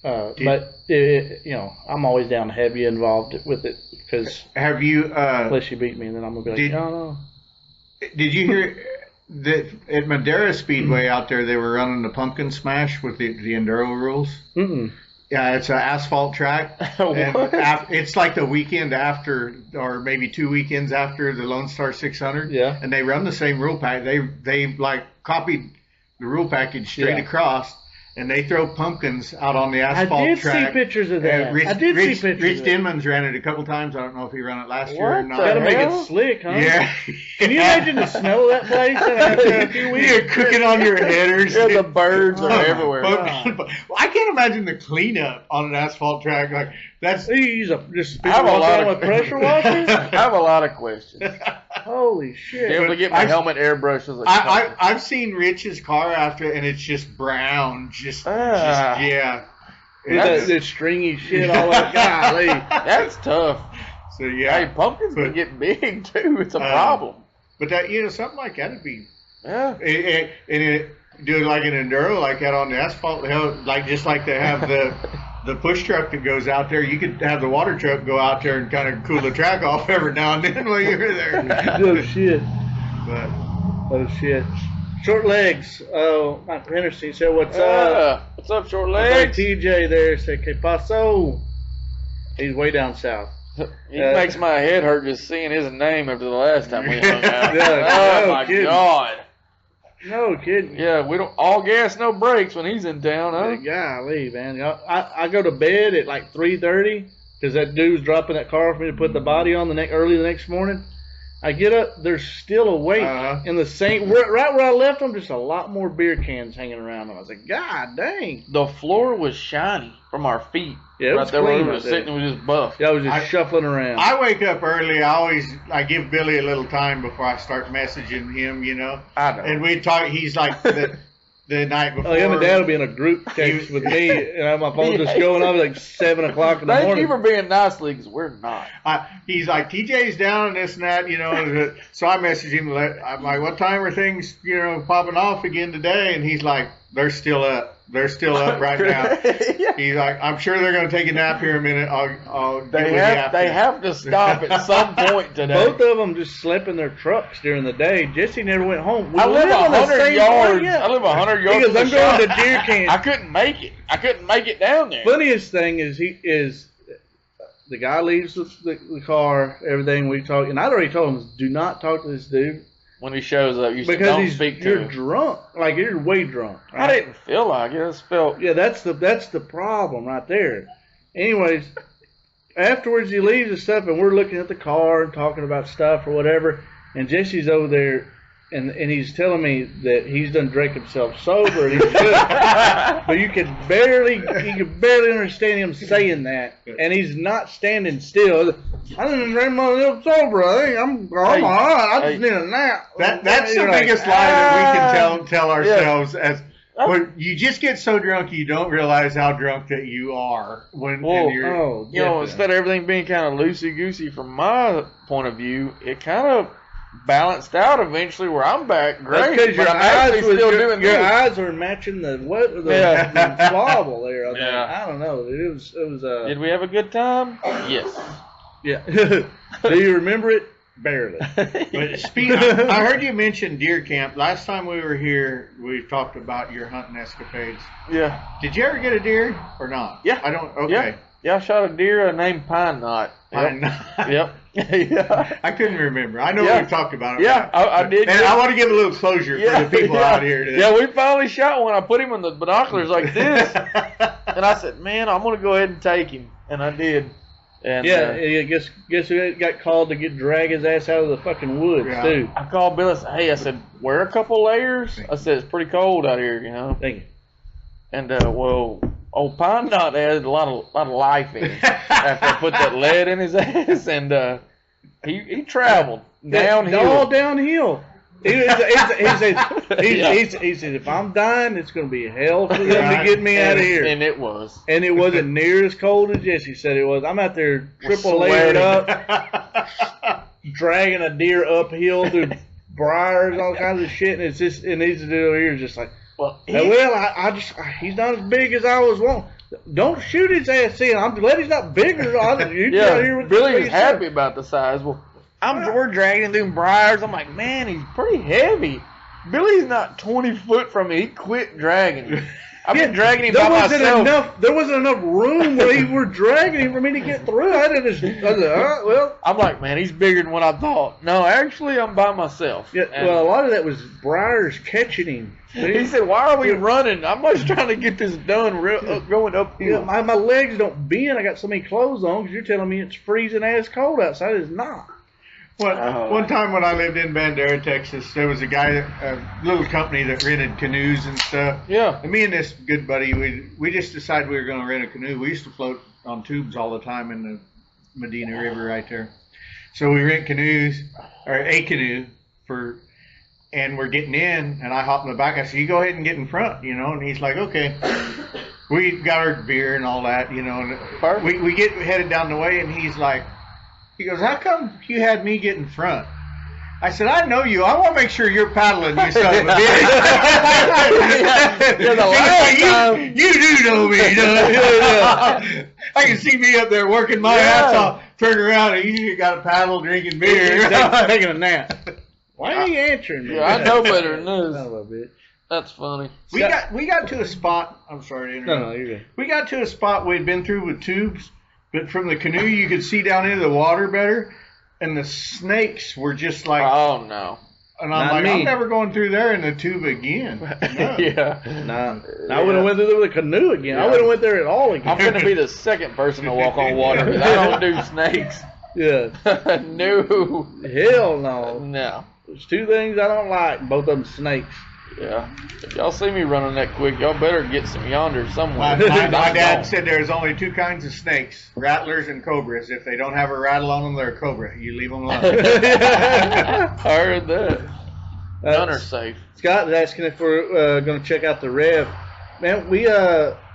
but you know, I'm always down to have you involved with it, because have you unless you beat me, then I'm gonna be like, no. Did you hear that at Madera Speedway out there they were running the pumpkin smash with the enduro rules? Mm-mm. Yeah, it's an asphalt track. It's like the weekend after, or maybe 2 weekends after the Lone Star 600. Yeah. And they run the same rule pack. They like copied the rule package straight across, and they throw pumpkins out on the asphalt track. I did see pictures of that. Rich Denman's ran it a couple times. I don't know if he ran it last year or not. Gotta make it slick, huh? Yeah. Can you imagine the smell of that place after a few weeks? You're cooking on your headers. Yeah, the birds are everywhere. I can't imagine the cleanup on an asphalt track. Like that's just I have a lot of pressure washers. I have a lot of questions. Holy shit! Able to get my helmet airbrushed as I've seen Rich's car after, and it's just brown. Yeah. It's stringy shit all over. Golly. That's tough. So yeah. Hey, pumpkins can get big too. It's a problem. But that, you know, something like that would be. Yeah. Do it like an enduro, like that on the asphalt, like just like they have the push truck that goes out there. You could have the water truck go out there and kind of cool the track off every now and then while you're there. Oh shit. But oh shit. Short legs. Oh, Mike Henderson said, "What's up? What's up, short legs?" TJ there said, "Que paso?" He's way down south. He makes my head hurt just seeing his name after the last time we hung out. Oh my God. No kidding. Yeah, we don't all gas, no brakes when he's in town, huh? Golly, man. I go to bed at like 3:30 because that dude's dropping that car for me to put the body on early the next morning. I get up, they're still awake in the same right where I left them. Just a lot more beer cans hanging around them. I was like, God dang! The floor was shiny from our feet. Yeah, it was clean. Where we were sitting, we just buffed. Yeah, I was just shuffling around. I wake up early. I give Billy a little time before I start messaging him. You know. I know. And we talk. He's like the night before. Oh, him and Dad will be in a group text with me, and I have my phone just going off like 7 o'clock in the morning. Thank you for being nice, Lee, because we're not. He's like, TJ's down and this and that, you know. So I message him. I'm like, what time are things, you know, popping off again today? And he's like, they're still up. They're still up right now. Yeah. He's like, I'm sure they're going to take a nap here in a minute. They have to stop at some point today. Both of them just slept in their trucks during the day. Jesse never went home. I live 100 yards. I live 100 yards. Because I'm going to deer camp. I couldn't make it down there. Funniest thing is the guy leaves the car, everything we talk, and I'd already told him, do not talk to this dude. When he shows up, you because don't speak to him. You're drunk. Like, you're way drunk. Right? I didn't feel like it. I just felt... Yeah, that's the problem right there. Anyways, afterwards he leaves and stuff, and we're looking at the car and talking about stuff or whatever, and Jesse's over there, and he's telling me that he's done drank himself sober, and he's good. But you can barely understand him saying that, and he's not standing still. I didn't drink myself sober. I think I'm all right. I just need a nap. That's the biggest lie that we can tell ourselves as. When you just get so drunk you don't realize how drunk that you are when you're. You know, instead of everything being kind of loosey goosey from my point of view, it kind of balanced out eventually where I'm back great. That's because your eyes are matching the swabble there. I don't know. It was. Did we have a good time? Yes. Yeah. Do you remember it? Barely. But I heard you mention deer camp. Last time we were here, we talked about your hunting escapades. Yeah. Did you ever get a deer or not? Yeah. I don't. Okay. Yeah, I shot a deer named Pine Knot. Pine Knot. Yep. Yeah. I couldn't remember. I know we taled about it. Yeah, I did. And I want to give a little closure for the people out here today. Yeah, we finally shot one. I put him in the binoculars like this. And I said, man, I'm going to go ahead and take him. And I did. And, guess who got called to drag his ass out of the fucking woods, too? I called Bill and said, hey, I said, wear a couple layers. I said, it's pretty cold out here, you know. Thank you. And, well, Old Pine Knot had a lot of life in him after I put that lead in his ass, and he traveled downhill. All downhill. He said, if I'm dying, it's going to be hell for them to get me out of here. And it was. And it wasn't near as cold as Jesse said it was. I'm out there triple layered up, dragging a deer uphill through briars, all kinds of shit, and it's just, and these dude over here is just like, he's not as big as I was wanting. Don't shoot his ass in. I'm glad he's not bigger. Billy's happy about the size. Well, we're dragging him through briars. I'm like, man, he's pretty heavy. Billy's not 20 foot from me. He quit dragging him. I've been dragging him by myself. There wasn't enough room where we were dragging him for me to get through. I was like, all right, well. I'm like, man, he's bigger than what I thought. No, actually, I'm by myself. Yeah, well, a lot of that was briars catching him. He said, why are we running? I'm just trying to get this done going uphill. Yeah, my legs don't bend. I got so many clothes on because you're telling me it's freezing ass cold outside. It's not. Well, one time when I lived in Banter, Texas, there was a little company that rented canoes and stuff. Yeah. And me and this good buddy, we just decided we were going to rent a canoe. We used to float on tubes all the time in the Medina River right there. So we rent canoes, or a canoe, and we're getting in, and I hop in the back. I said, you go ahead and get in front, and he's like, okay. We got our beer and all that, and we get headed down the way, and he goes, how come you had me get in front? I said, I know you. I want to make sure you're paddling, you son of a bitch. You do know me. I can see me up there working my ass off, turn around, and you got a paddle drinking beer. Taking a nap. Why are you answering me? Yeah, I know better than this. Son of a bitch. That's funny. We got to a spot. I'm sorry to interrupt. No, you're good. We got to a spot we'd been through with tubes. But from the canoe, you could see down into the water better, and the snakes were just like. Oh no! And I'm never going through there in the tube again. No. Yeah. No. I would have went through the canoe again. Yeah. I would have went there at all again. I'm going to be the second person to walk on water because I don't do snakes. Yeah. No. Hell no. No. There's two things I don't like. Both of them snakes. Yeah. If y'all see me running that quick, y'all better get some yonder somewhere. My dad said there's only two kinds of snakes, rattlers and cobras. If they don't have a rattle on them, they're a cobra. You leave them alone. I heard that. None are safe. Scott is asking if we're going to check out the Rev. Man,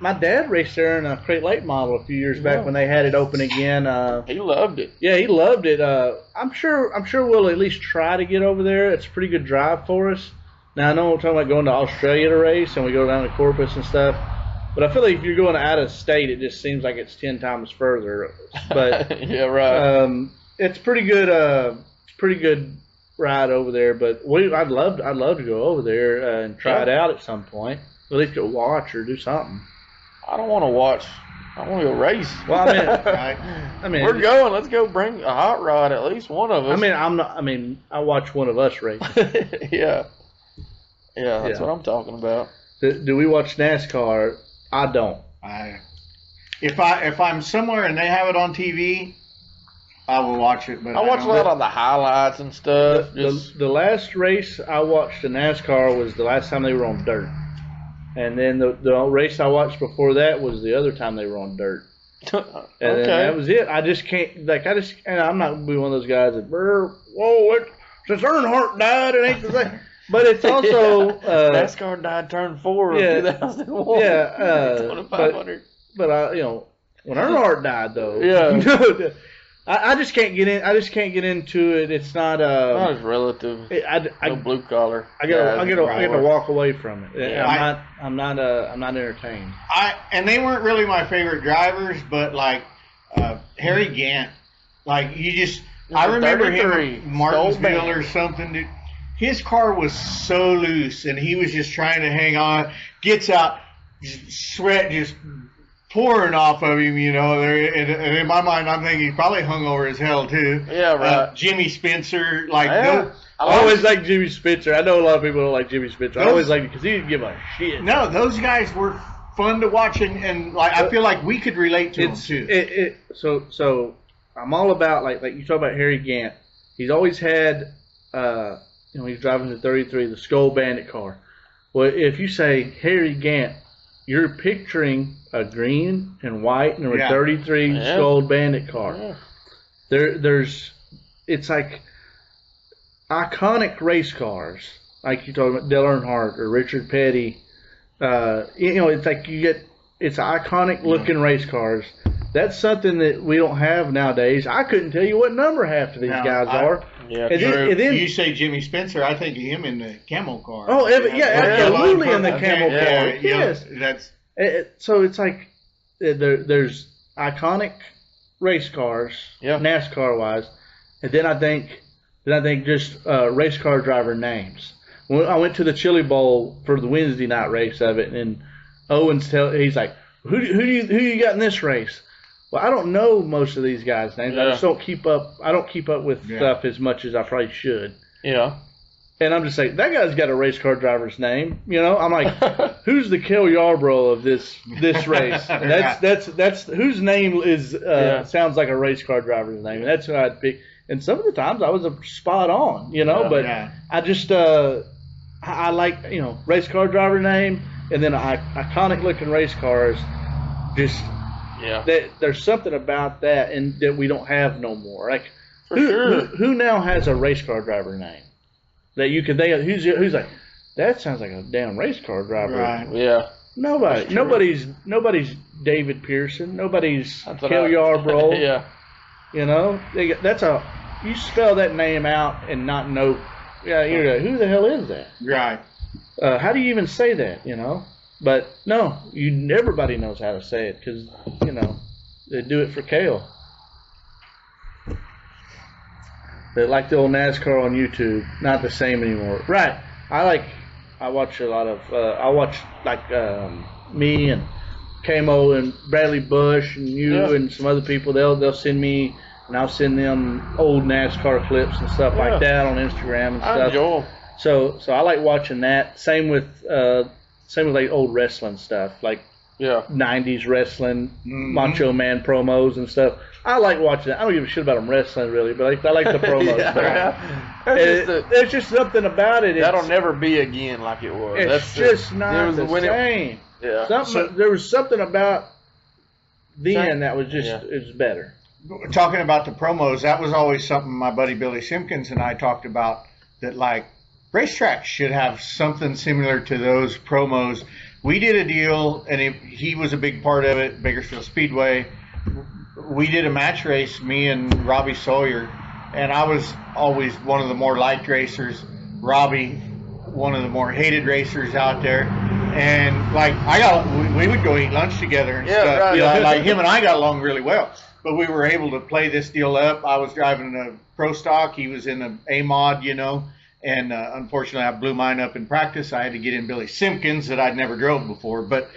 my dad raced there in a Crate Lake model a few years back when they had it open again. He loved it. Yeah, he loved it. I'm sure we'll at least try to get over there. It's a pretty good drive for us. Now, I know we're talking about going to Australia to race, and we go down to Corpus and stuff, but I feel like if you're going out of state, it just seems like it's 10 times further. But yeah, right. It's pretty good ride over there. But I'd love to go over there and try it out at some point. At least go watch or do something. I don't want to watch. I want to go race. Well, I mean, we're going. Let's go bring a hot rod. At least one of us. I watch one of us race. Yeah. Yeah, that's what I'm talking about. Do we watch NASCAR? I don't. If I'm somewhere and they have it on TV, I will watch it. But I watch a lot of the highlights and stuff. The last race I watched in NASCAR was the last time they were on dirt, and then the race I watched before that was the other time they were on dirt. And then that was it. I just can't and I'm not gonna be one of those guys that since Earnhardt died, it ain't the same. But it's also NASCAR died turn 4 in 2001. Yeah, 2500. But when Earnhardt died though, I just can't get in. I just can't get into it. It's not not as relative. No blue collar. I gotta walk away from it. Yeah, I'm not entertained. And they weren't really my favorite drivers, but like Harry Gant, like I remember him Martinsville or something. Dude. His car was so loose, and he was just trying to hang on. Gets out, sweat just pouring off of him, And in my mind, I'm thinking he's probably hungover as hell, too. Yeah, right. Jimmy Spencer, I always like Jimmy Spencer. I know a lot of people don't like Jimmy Spencer. I always like it because he didn't give a shit. No, those guys were fun to watch, and I feel like we could relate to them, too. So I'm all about, like you talk about Harry Gant. He's always had... he's driving the 33, the Skull Bandit car. Well, if you say Harry Gant you're picturing a green and white number 33 Gold Bandit car. Yeah. It's like iconic race cars, like you talking about Dale Earnhardt or Richard Petty. It's like it's iconic looking race cars. That's something that we don't have nowadays. I couldn't tell you what number half of these guys are. Yeah, and then you say Jimmy Spencer, I think of him in the camel car. Oh, absolutely in the camel car. Yes, so it's like there's iconic race cars, NASCAR wise, and then I think just race car driver names. When I went to the Chili Bowl for the Wednesday night race of it, and Owens he's like, who you got in this race? Well, I don't know most of these guys' names. I just don't keep up. I don't keep up with stuff as much as I probably should. Yeah. And I'm just saying, that guy's got a race car driver's name. I'm like, who's the Cale Yarborough of this race? That's whose name is sounds like a race car driver's name. And that's who I'd pick. And some of the times I was spot on, but I just I like race car driver name, and then iconic looking race cars. Just there's something about that and that we don't have no more. Like who now has a race car driver name that you can think of? Who's like, that sounds like a damn race car driver. Right. Yeah. Nobody's David Pearson. Nobody's Cale Yarborough. Yeah. You spell that name out and not know. Yeah, you're like, who the hell is that? Right. How do you even say that? But no, everybody knows how to say it because they do it for Cale. They like the old NASCAR on YouTube. Not the same anymore. Right. I watch a lot of. I watch me and Camo and Bradley Bush and you and some other people. They'll send me. And I'll send them old NASCAR clips and stuff like that on Instagram and stuff. So I like watching that. Same with like old wrestling stuff, like 90s wrestling, Macho Man promos and stuff. I like watching that. I don't give a shit about them wrestling really, but I like the promos. There's just something about it. That'll never be again like it was. It's just not the same. There was something about then that was just it was better. Talking about the promos, that was always something my buddy Billy Simpkins and I talked about, that like racetracks should have something similar to those promos. We did a deal, and he was a big part of it, Bakersfield Speedway. We did a match race, me and Robbie Sawyer, and I was always one of the more liked racers. Robbie, one of the more hated racers out there. And like we would go eat lunch together and stuff. Right. Like him and I got along really well. But we were able to play this deal up. I was driving a Pro Stock. He was in an A-Mod, And unfortunately, I blew mine up in practice. I had to get in Billy Simpkins that I'd never drove before. But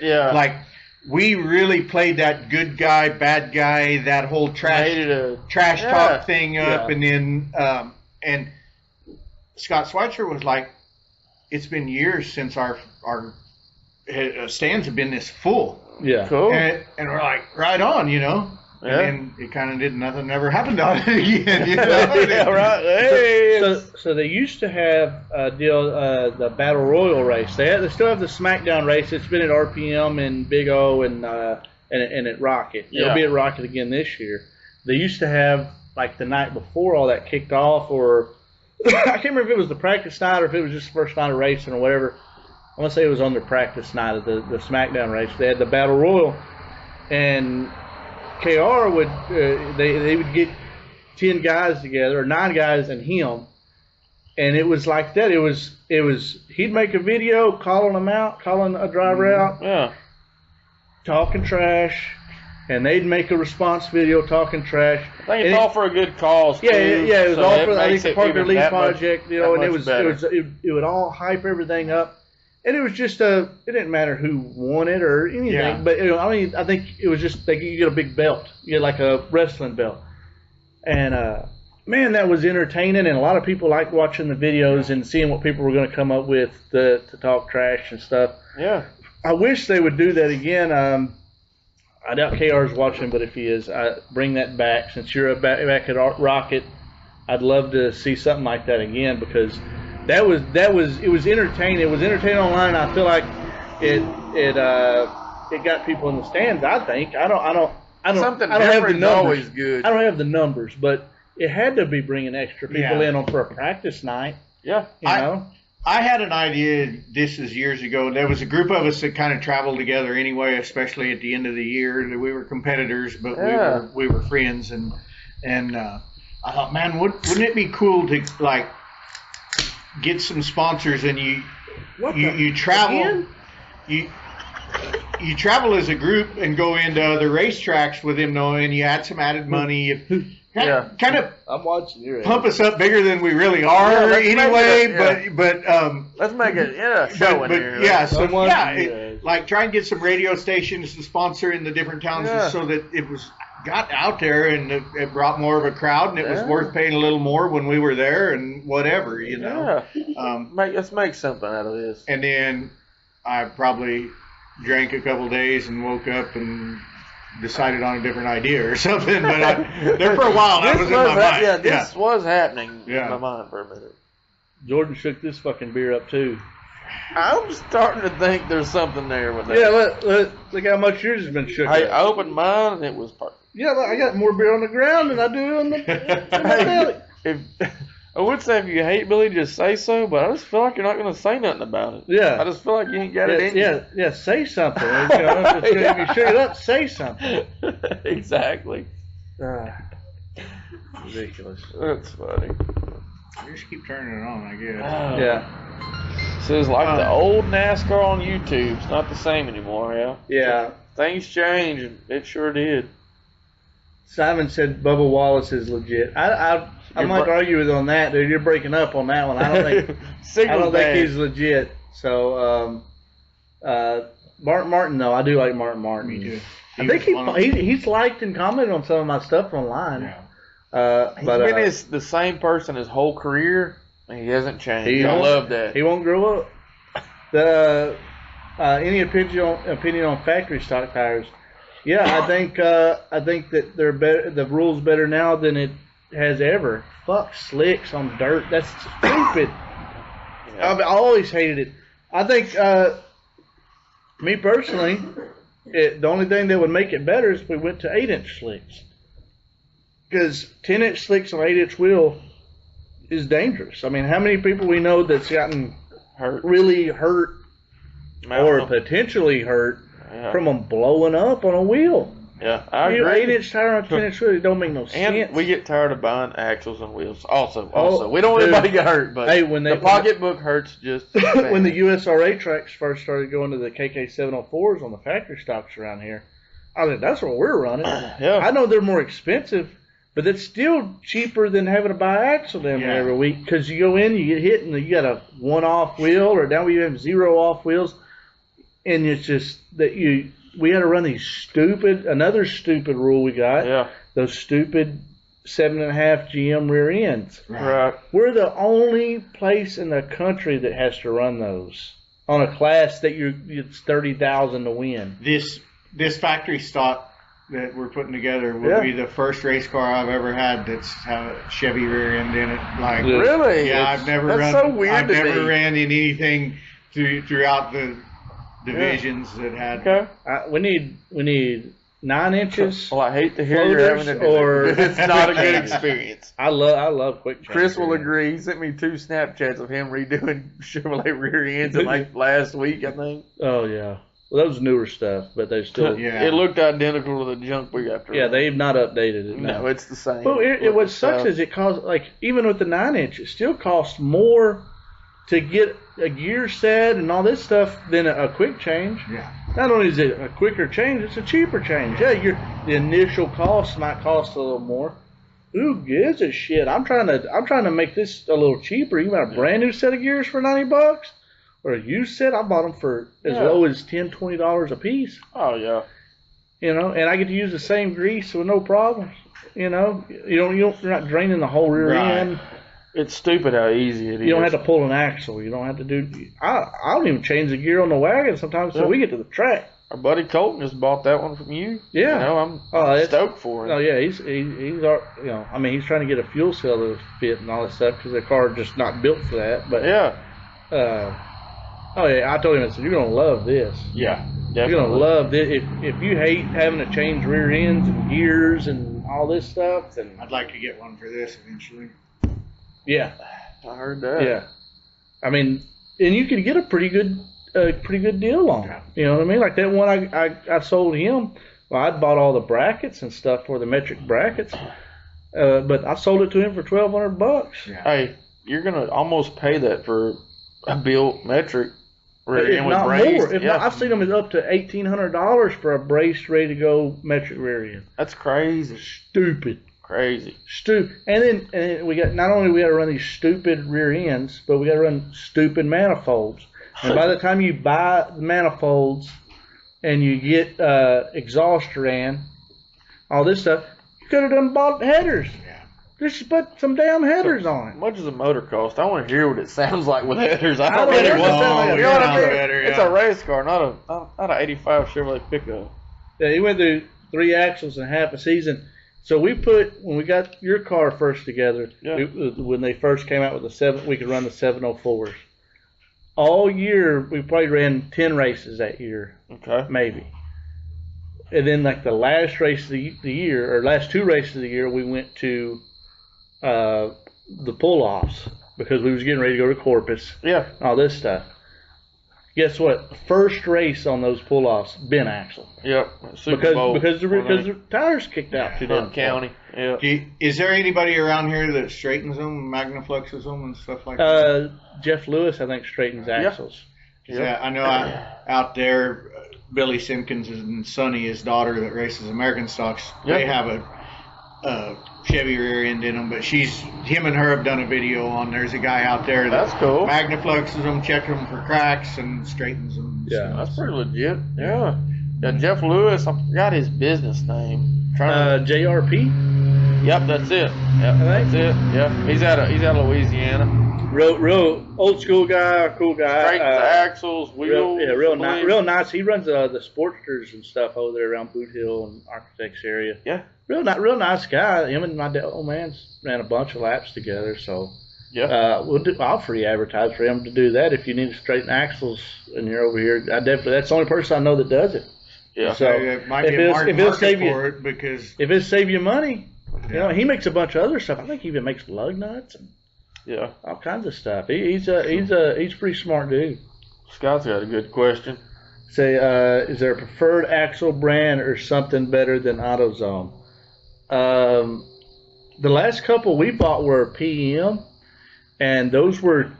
we really played that good guy, bad guy, that whole trash talk thing up. And then and Scott Schweitzer was like, it's been years since our stands have been this full. Yeah. Cool. And we're like, right on, And then it kind of nothing ever happened on it again. Right. Hey. So they used to have the Battle Royal race. They still have the SmackDown race. It's been at RPM and Big O and at Rocket. It'll be at Rocket again this year. They used to have like the night before all that kicked off, or I can't remember if it was the practice night or if it was just the first night of racing or whatever. I want to say it was on the practice night of the SmackDown race. They had the Battle Royal, and KR would they would get 10 guys together, or 9 guys and him, and it was like that. It was he'd make a video calling them out, calling a driver out, talking trash, and they'd make a response video talking trash. I think it's all for a good cause. Yeah, it was all for the Parker Lee Project, and it would all hype everything up. And it was just it didn't matter who won it or anything, but I think it was just you get a big belt, you get like a wrestling belt, and man, that was entertaining, and a lot of people liked watching the videos and seeing what people were going to come up with to talk trash and stuff. Yeah, I wish they would do that again. I doubt KR's watching, but if he is, bring that back. Since you're back at Rocket, I'd love to see something like that again, because it was entertaining. It was entertaining online. I feel like it got people in the stands. I think I don't Something I don't have the different is numbers. always good. I don't have the numbers, but it had to be bringing extra people in for a practice night. Yeah, you know. I had an idea. This is years ago. There was a group of us that kind of traveled together anyway, especially at the end of the year. We were competitors, but we were friends, and I thought, man, wouldn't it be cool to like get some sponsors and you travel Again? you travel as a group and go into other racetracks with them, and you add some added money. Kind of I'm watching you. Pump us up bigger than we really are anyway. But let's make it show in here. Like try and get some radio stations to sponsor in the different towns so that it got out there and it brought more of a crowd, and it was worth paying a little more when we were there and whatever, you know. Let's make something out of this. And then I probably drank a couple days and woke up and decided on a different idea or something. But there for a while that was in my mind. Yeah, this was happening in my mind for a minute. Jordan shook this fucking beer up too. I'm starting to think there's something there with that. Yeah, look how much yours has been shook up. I opened mine and it was perfect. Yeah, I got more beer on the ground than I do in the belly. I would say if you hate Billy, just say so, but I just feel like you're not going to say nothing about it. Yeah. I just feel like you ain't got it in you. Yeah, say something. If you shook it up, say something. Exactly. Ridiculous. That's funny. You just keep turning it on, I guess. Yeah. So it's like the old NASCAR on YouTube. It's not the same anymore, Yeah. So things change, and it sure did. Simon said Bubba Wallace is legit. I might argue with on that, dude. You're breaking up on that one. I don't think he's legit. So Martin, though, I do like Martin. Me too. I think he's liked and commented on some of my stuff online. Yeah. He's been the same person his whole career, and he hasn't changed. I love that. He won't grow up. Any opinion on factory stock tires? Yeah, I think that they're better. The rule's better now than it has ever. Fuck slicks on dirt. That's stupid. I've always hated it. I think, me personally, the only thing that would make it better is if we went to 8-inch slicks. Because 10-inch slicks on 8-inch wheel is dangerous. I mean, how many people we know that's gotten really hurt or potentially hurt from them blowing up on a wheel? Yeah, I agree. 8-inch tire on a 10-inch wheel, it don't make no sense. And we get tired of buying axles and wheels. Also, we don't want anybody to get hurt, but the pocketbook hurts just. When the USRA tracks first started going to the KK704s on the factory stocks around here, I was like, that's what we're running. I know they're more expensive, but it's still cheaper than having to buy axle down there every week, because you go in, you get hit, and you got a one-off wheel, or now we have 0 off wheels, and it's just that we had to run another stupid rule we got. Yeah. Those stupid 7.5 GM rear ends. Right. We're the only place in the country that has to run those on a class that it's 30,000 to win. This factory stock that we're putting together will be the first race car I've ever had that's have a Chevy rear end in it. Like really? Yeah, I've never ran in anything throughout the divisions that had. Okay. We need 9 inches. Well, I hate to hear you're having to do it. It's not a good experience. I love quick change. Chris will agree. He sent me 2 Snapchats of him redoing Chevrolet rear ends like last week, I think. Oh yeah. Well, that was newer stuff, but they still. It looked identical to the junk we got. Yeah, they've not updated it. No, it's the same. But what sucks is it costs, like, even with the 9-inch, it still costs more to get a gear set and all this stuff than a quick change. Yeah. Not only is it a quicker change, it's a cheaper change. Yeah, the initial cost might cost a little more. Who gives a shit? I'm trying to make this a little cheaper. You got a brand new set of gears for $90, or a used set? I bought them for as low as $10, $20 a piece. Oh yeah. You know, and I get to use the same grease with no problems. You know, you're not draining the whole rear end. It's stupid how easy it is. You don't have to pull an axle. You don't have to do. I don't even change the gear on the wagon sometimes until we get to the track. Our buddy Colton just bought that one from you. Yeah, you know, I'm stoked for it. Oh yeah, he's you know, I mean, he's trying to get a fuel cell to fit and all that stuff because the car is just not built for that. But Oh yeah, I told him, I said, you're gonna love this. Yeah, definitely. You're gonna love this. If you hate having to change rear ends and gears and all this stuff, then I'd like to get one for this eventually. Yeah, I heard that. Yeah, I mean, and you could get a pretty good deal on it. You know what I mean? Like that one I sold him. Well, I'd bought all the brackets and stuff for the metric brackets, but I sold it to him for $1,200. Yeah. Hey, you're gonna almost pay that for a built metric. If not more. If not, I've seen them up to $1,800 for a braced, ready to go metric rear end. That's crazy. Stupid. Crazy. And then we got, not only we got to run these stupid rear ends, but we got to run stupid manifolds. And by the time you buy the manifolds and you get exhaust ran, all this stuff, you could have done bought headers. Yeah. Just put some damn headers on it. How much does a motor cost? I want to hear what it sounds like with headers. I don't don't really know. want to. Like You know what I mean? Better, yeah. It's a race car, not an '85 Chevrolet pickup. Yeah, he went through 3 axles and half a season. So when we got your car first together, when they first came out with we could run the 704s. All year, we probably ran 10 races that year. Okay. Maybe. And then like the last race of the year, or last 2 races of the year, we went to the pull-offs because we was getting ready to go to Corpus. Yeah. All this stuff. Guess what? First race on those pull-offs, bent axle. Yep. Because the tires kicked out too damn County. Yeah. Is there anybody around here that straightens them, magnafluxes them, and stuff like that? Jeff Lewis, I think, straightens axles. Yeah, I know out there, Billy Simpkins and Sonny, his daughter that races American stocks, they have a Chevy rear end in them, but him and her have done a video on. There's a guy out there that's cool. Magnafluxes them, checks them for cracks, and straightens them. Yeah, that's pretty legit. Yeah. Jeff Lewis, I forgot his business name. JRP. Yep, that's it. Yep, that's it. Yeah, he's out of Louisiana. Real old school guy, cool guy. Straightens axles, wheels. Real nice. He runs the Sportsters and stuff over there around Boot Hill and Architects area. Yeah. Real nice guy. Him and my old man's ran a bunch of laps together. So yeah, I'll free advertise for him to do that if you need to straighten axles and you're over here. That's the only person I know that does it. Yeah. So if it'll save you money, you know, he makes a bunch of other stuff. I think he even makes lug nuts and all kinds of stuff. He's a pretty smart dude. Scott's got a good question. Say, is there a preferred axle brand or something better than AutoZone? The last couple we bought were PM, and those were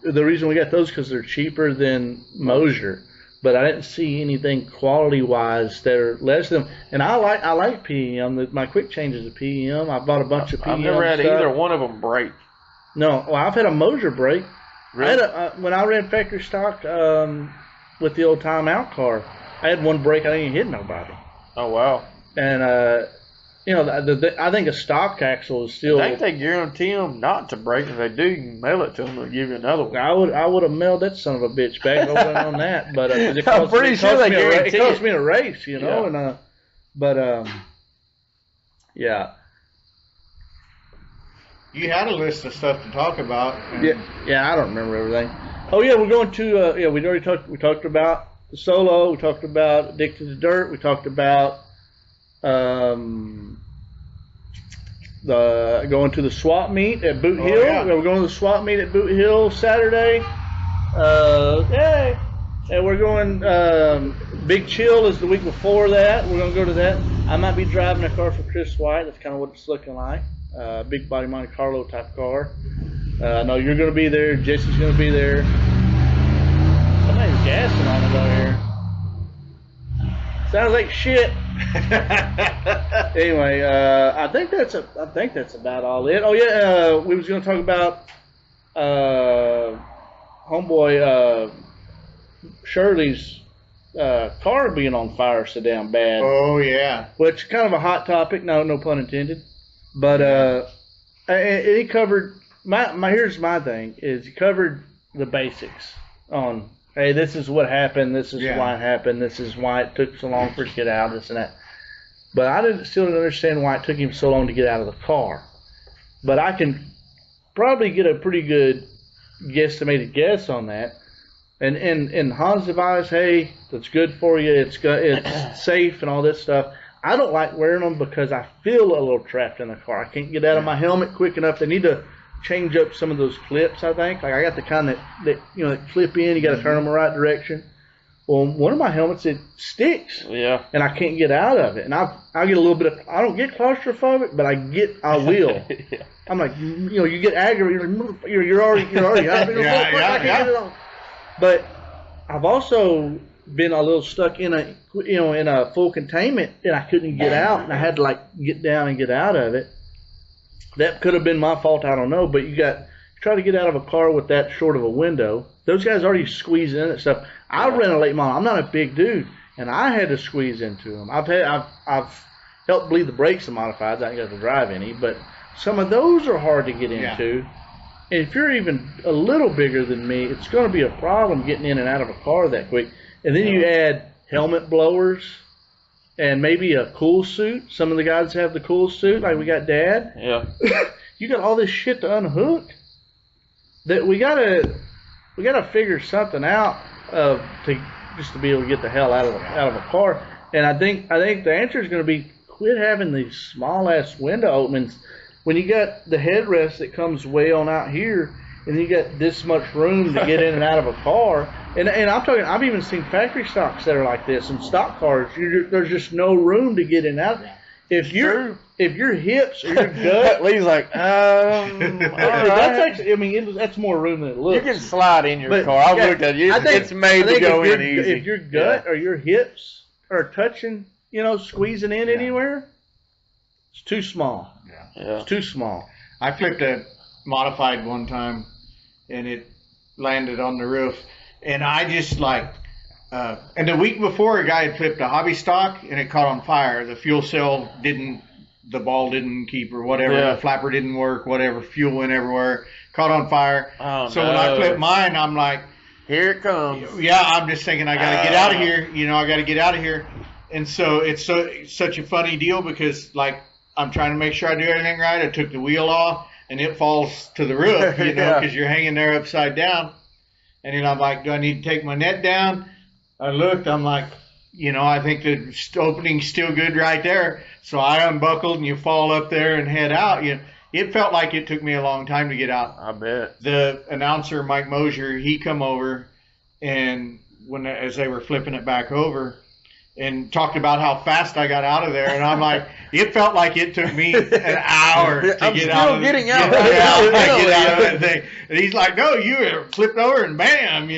the reason we got those because they're cheaper than Mosier. But I didn't see anything quality wise that are less than. And I like PM. My quick change is a PM. I bought a bunch of PM. I've never had stuff. either one of them break. No, well, I've had a Mosier break. Really? I had when I ran factory stock with the old timeout car, I had one break. I didn't even hit nobody. Oh wow! And you know, I think a stock axle is still. I think they guarantee them not to break. If they do, you can mail it to them. They'll give you another one. I would have mailed that son of a bitch back on that, but it I'm pretty sure they guarantee it cost me a race, you know. Yeah. And yeah. You had a list of stuff to talk about. Yeah, I don't remember everything. Oh yeah, we're going to we talked about the solo. We talked about Addicted to Dirt. We talked about going to the swap meet at Boot Hill. Yeah. We're going to the swap meet at Boot Hill Saturday. And we're going. Big Chill is the week before that. We're going to go to that. I might be driving a car for Chris White. That's kind of what it's looking like. Big body Monte Carlo type car. I know you're going to be there. Jesse's going to be there. Somebody's gassing on it over here. Sounds like shit. Anyway, I think that's about all it. Oh yeah, we was going to talk about homeboy Shirley's car being on fire so damn bad. Oh yeah. Which kind of a hot topic. No pun intended. But he covered here's my thing is he covered the basics on, hey, this is what happened, this is why it happened, this is why it took so long for it to get out, this and that. But I still didn't understand why it took him so long to get out of the car. But I can probably get a pretty good guesstimated guess on that. And Hans advised, hey, that's good for you. It's safe and all this stuff. I don't like wearing them because I feel a little trapped in the car. I can't get out of my helmet quick enough. They need to change up some of those clips, I think. Like I got the kind that clip in. You got to turn them the right direction. Well, one of my helmets, it sticks. Yeah. And I can't get out of it. And I get a little bit of, I don't get claustrophobic, but I will. Yeah. I'm like, you get aggravated. You're already yeah. But I've also been a little stuck in a full containment, and I couldn't get out, and I had to get down and get out of it. That could have been my fault, I don't know. But you try to get out of a car with that short of a window. Those guys already squeeze in and stuff. I ran a late model. I'm not a big dude, and I had to squeeze into them. I've helped bleed the brakes of modifieds. I ain't got to drive any, but some of those are hard to get into. Yeah. And if you're even a little bigger than me, it's going to be a problem getting in and out of a car that quick. And then you add helmet blowers and maybe a cool suit. Some of the guys have the cool suit, like we got Dad. Yeah. You got all this shit to unhook. That we gotta figure something out to be able to get the hell out of a car. And I think the answer is going to be quit having these small ass window openings. When you got the headrest that comes way on out here, and you got this much room to get in and out of a car, and I've even seen factory stocks that are like this, and stock cars, there's just no room to get in and out. If your hips or your gut, Lee's like, that's actually, that's more room than it looks. You can slide in your car. I've looked at it. It's made to go in easy. If your gut or your hips are touching, squeezing in anywhere, it's too small. Yeah. It's too small. I flipped a modified one time, and it landed on the roof, and I just and the week before, a guy had flipped a hobby stock, and it caught on fire. The fuel cell the ball didn't keep or whatever. Yeah. The flapper didn't work, whatever. Fuel went everywhere. Caught on fire. Oh, so when I flipped mine, I'm like, here it comes. Yeah, I'm just thinking I got to get out of here. I got to get out of here. And so it's such a funny deal because, I'm trying to make sure I do everything right. I took the wheel off, and it falls to the roof, because you're hanging there upside down. And then I'm like, do I need to take my net down? I looked, I'm like, I think the opening's still good right there. So I unbuckled, and you fall up there and head out. It felt like it took me a long time to get out. I bet. The announcer, Mike Mosier, he come over, and as they were flipping it back over, and talked about how fast I got out of there, and I'm like, it felt like it took me an hour to get out of that thing. And he's like, no, you flipped over and bam,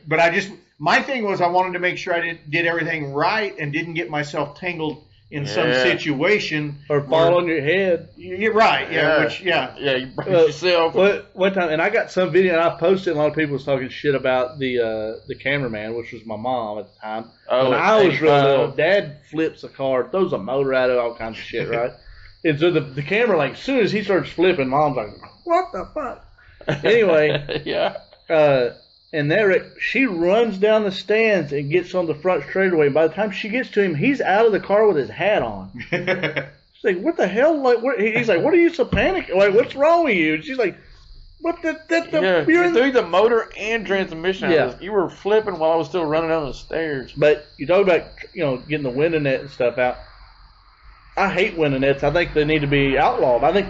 But my thing was I wanted to make sure I did everything right and didn't get myself tangled in some situation or fall on your head. You're right. You break yourself. One time, and I got some video, and I posted. A lot of people was talking shit about the cameraman, which was my mom at the time. Oh, and I was real little. Dad flips a car, throws a motor at it, all kinds of shit, right? And so the camera, as soon as he starts flipping, Mom's like, "What the fuck?" Anyway, and she runs down the stands and gets on the front straightaway. And by the time she gets to him, he's out of the car with his hat on. She's like, "What the hell?" He's like, "What are you so panicked? What's wrong with you?" And she's like, "What the?" You threw the motor and transmission. Yeah. You were flipping while I was still running down the stairs. But you talk about getting the window net and stuff out. I hate window nets. I think they need to be outlawed. I think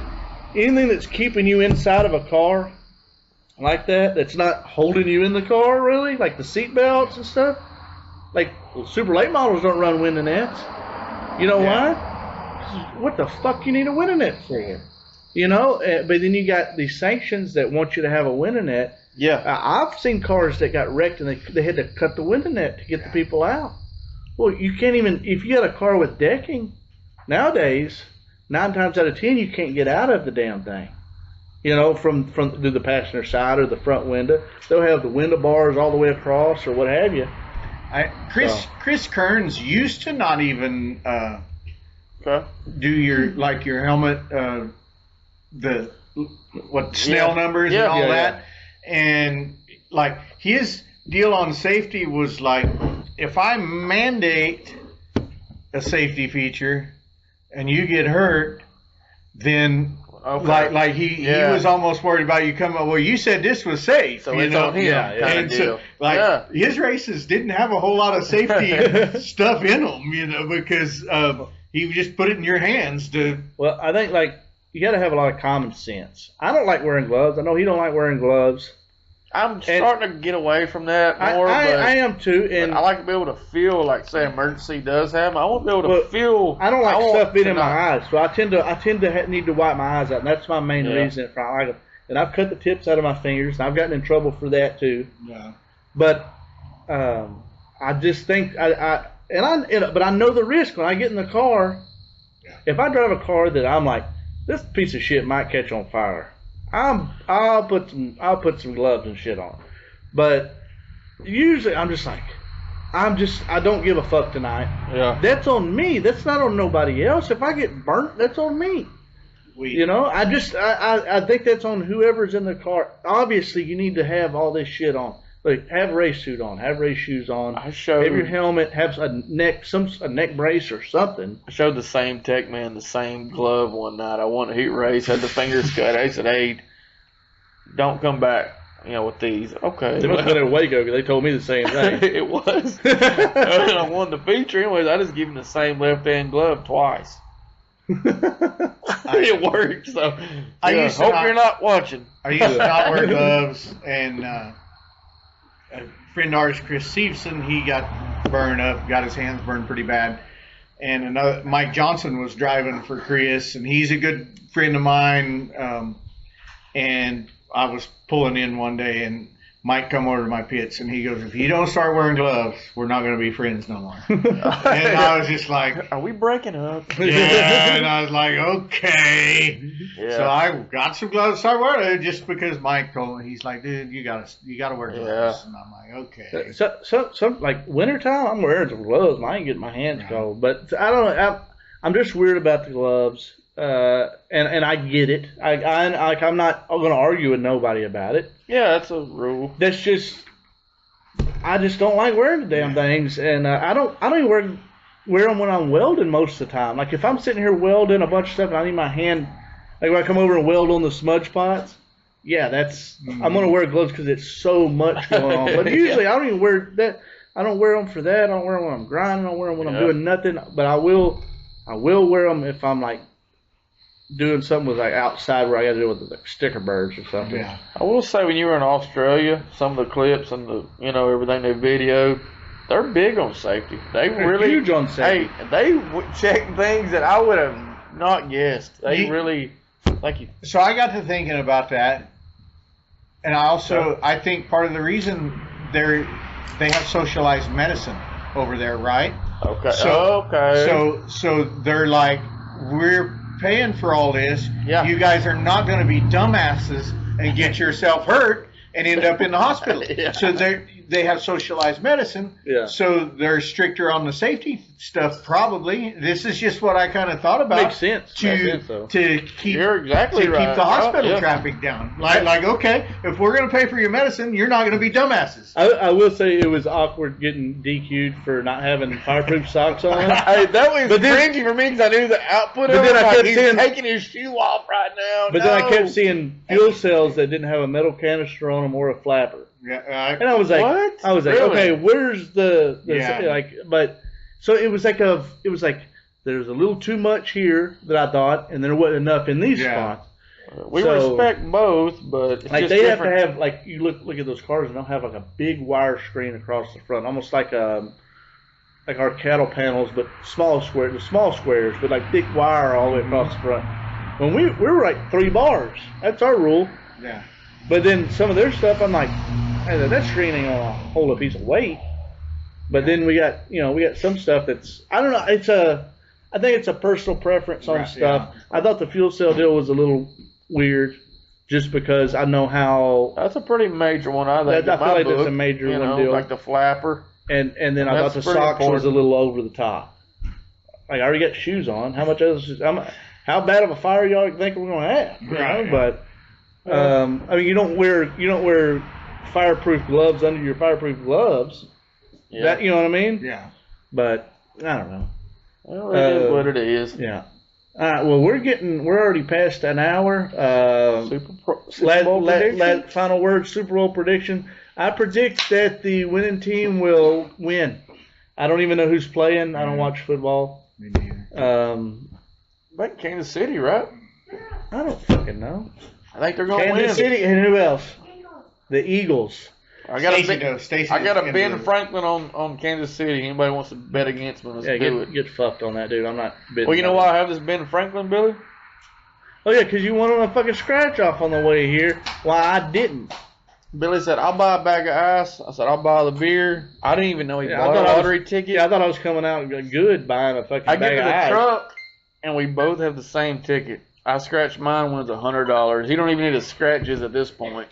anything that's keeping you inside of a car like that's not holding you in the car, really, like the seat belts and stuff. Super late models don't run window nets. You know why? What the fuck you need a window net for? But then you got these sanctions that want you to have a window net. Yeah. I've seen cars that got wrecked and they had to cut the window net to get the people out. Well, you can't even, if you got a car with decking, nowadays, 9 times out of 10, you can't get out of the damn thing. From through the passenger side or the front window. They'll have the window bars all the way across or what have you. Chris Kearns used to not even do your helmet, Snell numbers and all that. And his deal on safety was if I mandate a safety feature and you get hurt, then Okay. Like he was almost worried about you coming up. Well, you said this was safe. So it's on him. And so, his races didn't have a whole lot of safety stuff in them, because he would just put it in your hands to. Well, I think you got to have a lot of common sense. I don't like wearing gloves. I know he don't like wearing gloves. I'm starting to get away from that more. I am too, and I like to be able to feel, like, say, emergency does happen. I want to be able to feel. I don't like stuff being in my eyes, so I tend to need to wipe my eyes out, and that's my main reason for I like them. And I've cut the tips out of my fingers, and I've gotten in trouble for that too. Yeah. But I just think but I know the risk when I get in the car. Yeah. If I drive a car that I'm like, this piece of shit might catch on fire, I'll put some gloves and shit on. But usually I'm just like, I don't give a fuck tonight. Yeah. That's on me. That's not on nobody else. If I get burnt, that's on me. I think that's on whoever's in the car. Obviously, you need to have all this shit on. Like, have a race suit on, have race shoes on, have your helmet, have a neck brace or something. I showed the same tech man the same glove one night. I won a heat race, had the fingers cut. I said, hey, don't come back, with these. Okay. They must have been at Waco because they told me the same thing. It was. I won the feature. Anyways, I just gave him the same left-hand glove twice. It worked. So I hope you're not watching. I used to not wear gloves, and a friend of ours, Chris Stevenson, he got burned up, got his hands burned pretty bad. And another Mike Johnson was driving for Chris, and he's a good friend of mine. And I was pulling in one day, and Mike come over to my pits, and he goes, if you don't start wearing gloves, we're not going to be friends no more. And I was just like, are we breaking up? Yeah, and I was like, okay. Yeah. So I got some gloves, started wearing it just because Mike told me. He's like, dude, you gotta wear gloves. Yeah. And I'm like, okay. So like wintertime, I'm wearing some gloves, and I ain't getting my hands cold. But I don't know. I'm just weird about the gloves. And I get it. I'm not going to argue with nobody about it. Yeah, that's a rule. That's just, I just don't like wearing the damn things, and I don't even wear them when I'm welding most of the time. Like if I'm sitting here welding a bunch of stuff and I need my hand, like when I come over and weld on the smudge pots, I'm going to wear gloves because it's so much going on. But usually I don't even wear that. I don't wear them for that. I don't wear them when I'm grinding. I don't wear them when I'm doing nothing. But I will wear them if I'm like doing something with like outside where I got to do with like sticker birds or something. Yeah. I will say when you were in Australia, some of the clips and the everything they videoed, they're big on safety. They're really huge on safety. Hey, they check things that I would have not guessed. They really. Thank you. So I got to thinking about that, and I think part of the reason they have socialized medicine over there, right? Okay. So they're like, we're paying for all this. Yeah. You guys are not going to be dumbasses and get yourself hurt and end up in the hospital. Yeah. So they have socialized medicine. Yeah. So they're stricter on the safety stuff. Probably. This is just what I kind of thought about. Makes sense. To keep You're exactly right. Keep the hospital traffic down. Like okay, if we're going to pay for your medicine, you're not going to be dumbasses. I will say it was awkward getting DQ'd for not having fireproof socks on. That was cringy for me because I knew the output of it. I kept seeing taking his shoe off right now. But then I kept seeing fuel cells that didn't have a metal canister on them or a flapper. Yeah, and I was like, what? Really? Okay, where's the but so it was like there's a little too much here that I thought, and there wasn't enough in these spots. We respect both, but it's like just have to have like you look at those cars and they'll have like a big wire screen across the front, almost like our cattle panels, but small squares, but like thick wire all the way across the front. When we were like 3 bars, that's our rule. Yeah. But then some of their stuff, I'm like, hey, that screen ain't gonna hold a piece of weight. But then we got some stuff that's, I don't know, I think it's a personal preference on stuff. Yeah. I thought the fuel cell deal was a little weird, just because I know how. That's a pretty major one, I think. I feel like that's a major one deal. Like the flapper. And then I thought the socks was a little over the top. Like I already got shoes on. How how bad of a fire y'all think we're gonna have? Right. But I mean, you don't wear fireproof gloves under your fireproof gloves. Yeah. That, you know what I mean? Yeah. But I don't know. Well, it is what it is. Yeah. All right. Well, we're already past an hour. Super Bowl prediction? Final word. Super Bowl prediction. I predict that the winning team will win. I don't even know who's playing. I don't watch football. Me neither. I think Kansas City, right? I don't fucking know. I think they're going to win. Kansas City and who else? The Eagles. I got a Ben Franklin on Kansas City. Anybody wants to bet against me, let's do it. Get fucked on that, dude. I'm not betting. Well, you know why I have this Ben Franklin, Billy? Oh, yeah, because you went on a fucking scratch off on the way here. Why I didn't. Billy said, I'll buy a bag of ice. I said, I'll buy the beer. I didn't even know he bought a lottery ticket. Yeah, I thought I was coming out good buying a fucking bag of ice. I get to the truck, and we both have the same ticket. I scratched mine when it's $100. He don't even need to scratch his at this point.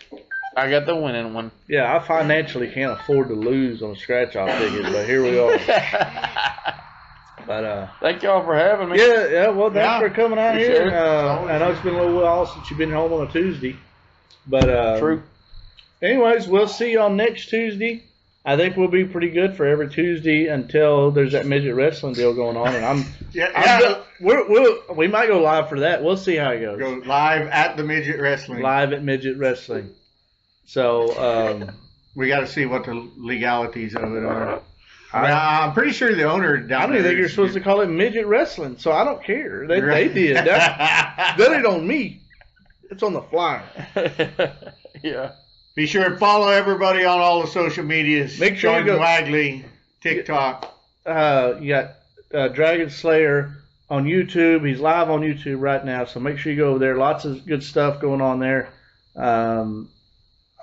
I got the winning one. Yeah, I financially can't afford to lose on a scratch-off ticket, but here we are. But thank y'all for having me. Yeah. Well, thanks for coming out here. I know it's been a little while since you've been home on a Tuesday, but true. Anyways, we'll see y'all next Tuesday. I think we'll be pretty good for every Tuesday until there's that midget wrestling deal going on, and we might go live for that. We'll see how it goes. Go live at the midget wrestling. Live at midget wrestling. So we got to see what the legalities of it are. I'm pretty sure the owner down I don't even think you're supposed to call it midget wrestling, so I don't care. They did. That ain't on me. It's on the flyer. Yeah. Be sure to follow everybody on all the social medias. Make sure Jordan Wagley, TikTok. You got Dragonslayer on YouTube. He's live on YouTube right now, so make sure you go over there. Lots of good stuff going on there.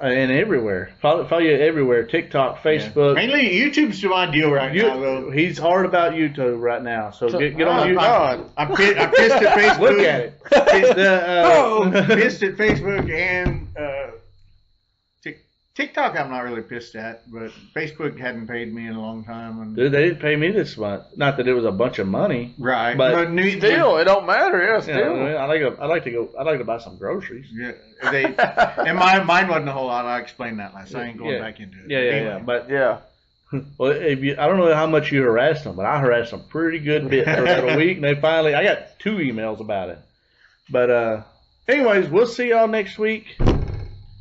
And everywhere. Follow you everywhere. TikTok, Facebook. Yeah. Mainly YouTube's my deal right now, though. He's hard about YouTube right now. So get on YouTube. I'm pissed at Facebook. Look at it. Pissed at Facebook and TikTok I'm not really pissed at, but Facebook hadn't paid me in a long time. And dude, they didn't pay me this month. Not that it was a bunch of money. Right. But still, it don't matter. Yeah, still. You know, I like to buy some groceries. Yeah. And mine wasn't a whole lot. I explained that last. I ain't going back into it. Yeah. But yeah. Well, I don't know how much you harassed them, but I harassed them pretty good bit for about a week, and they finally, I got 2 emails about it. But anyways, we'll see y'all next week.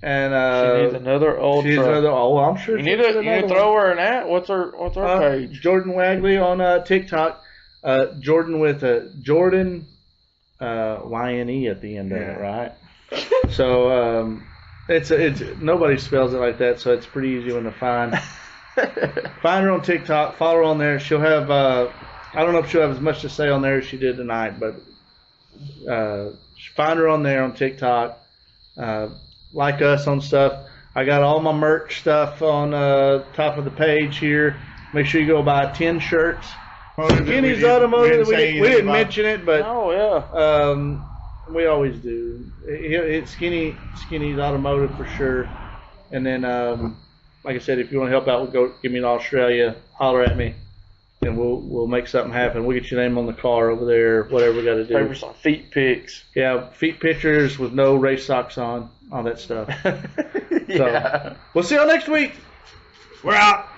And she needs another old truck. I'm sure. You need to throw her an at. What's her page? Jordan Wagley on TikTok. Jordan with a Jordan YNE at the end of it, right? So it's nobody spells it like that, so it's pretty easy one to find. Find her on TikTok. Follow her on there. She'll have I don't know if she'll have as much to say on there as she did tonight, but find her on there on TikTok. Like us on stuff. I got all my merch stuff on top of the page here. Make sure you go buy 10 shirts. Skinny's Automotive. We didn't mention it, but we always do. It's Skinny's Automotive for sure. And then, like I said, if you want to help out, go give me in Australia. Holler at me, and we'll make something happen. We'll get your name on the car over there. Whatever we got to do. Paper some feet pics. Yeah, feet pictures with no race socks on. All that stuff. So, we'll see y'all next week. We're out.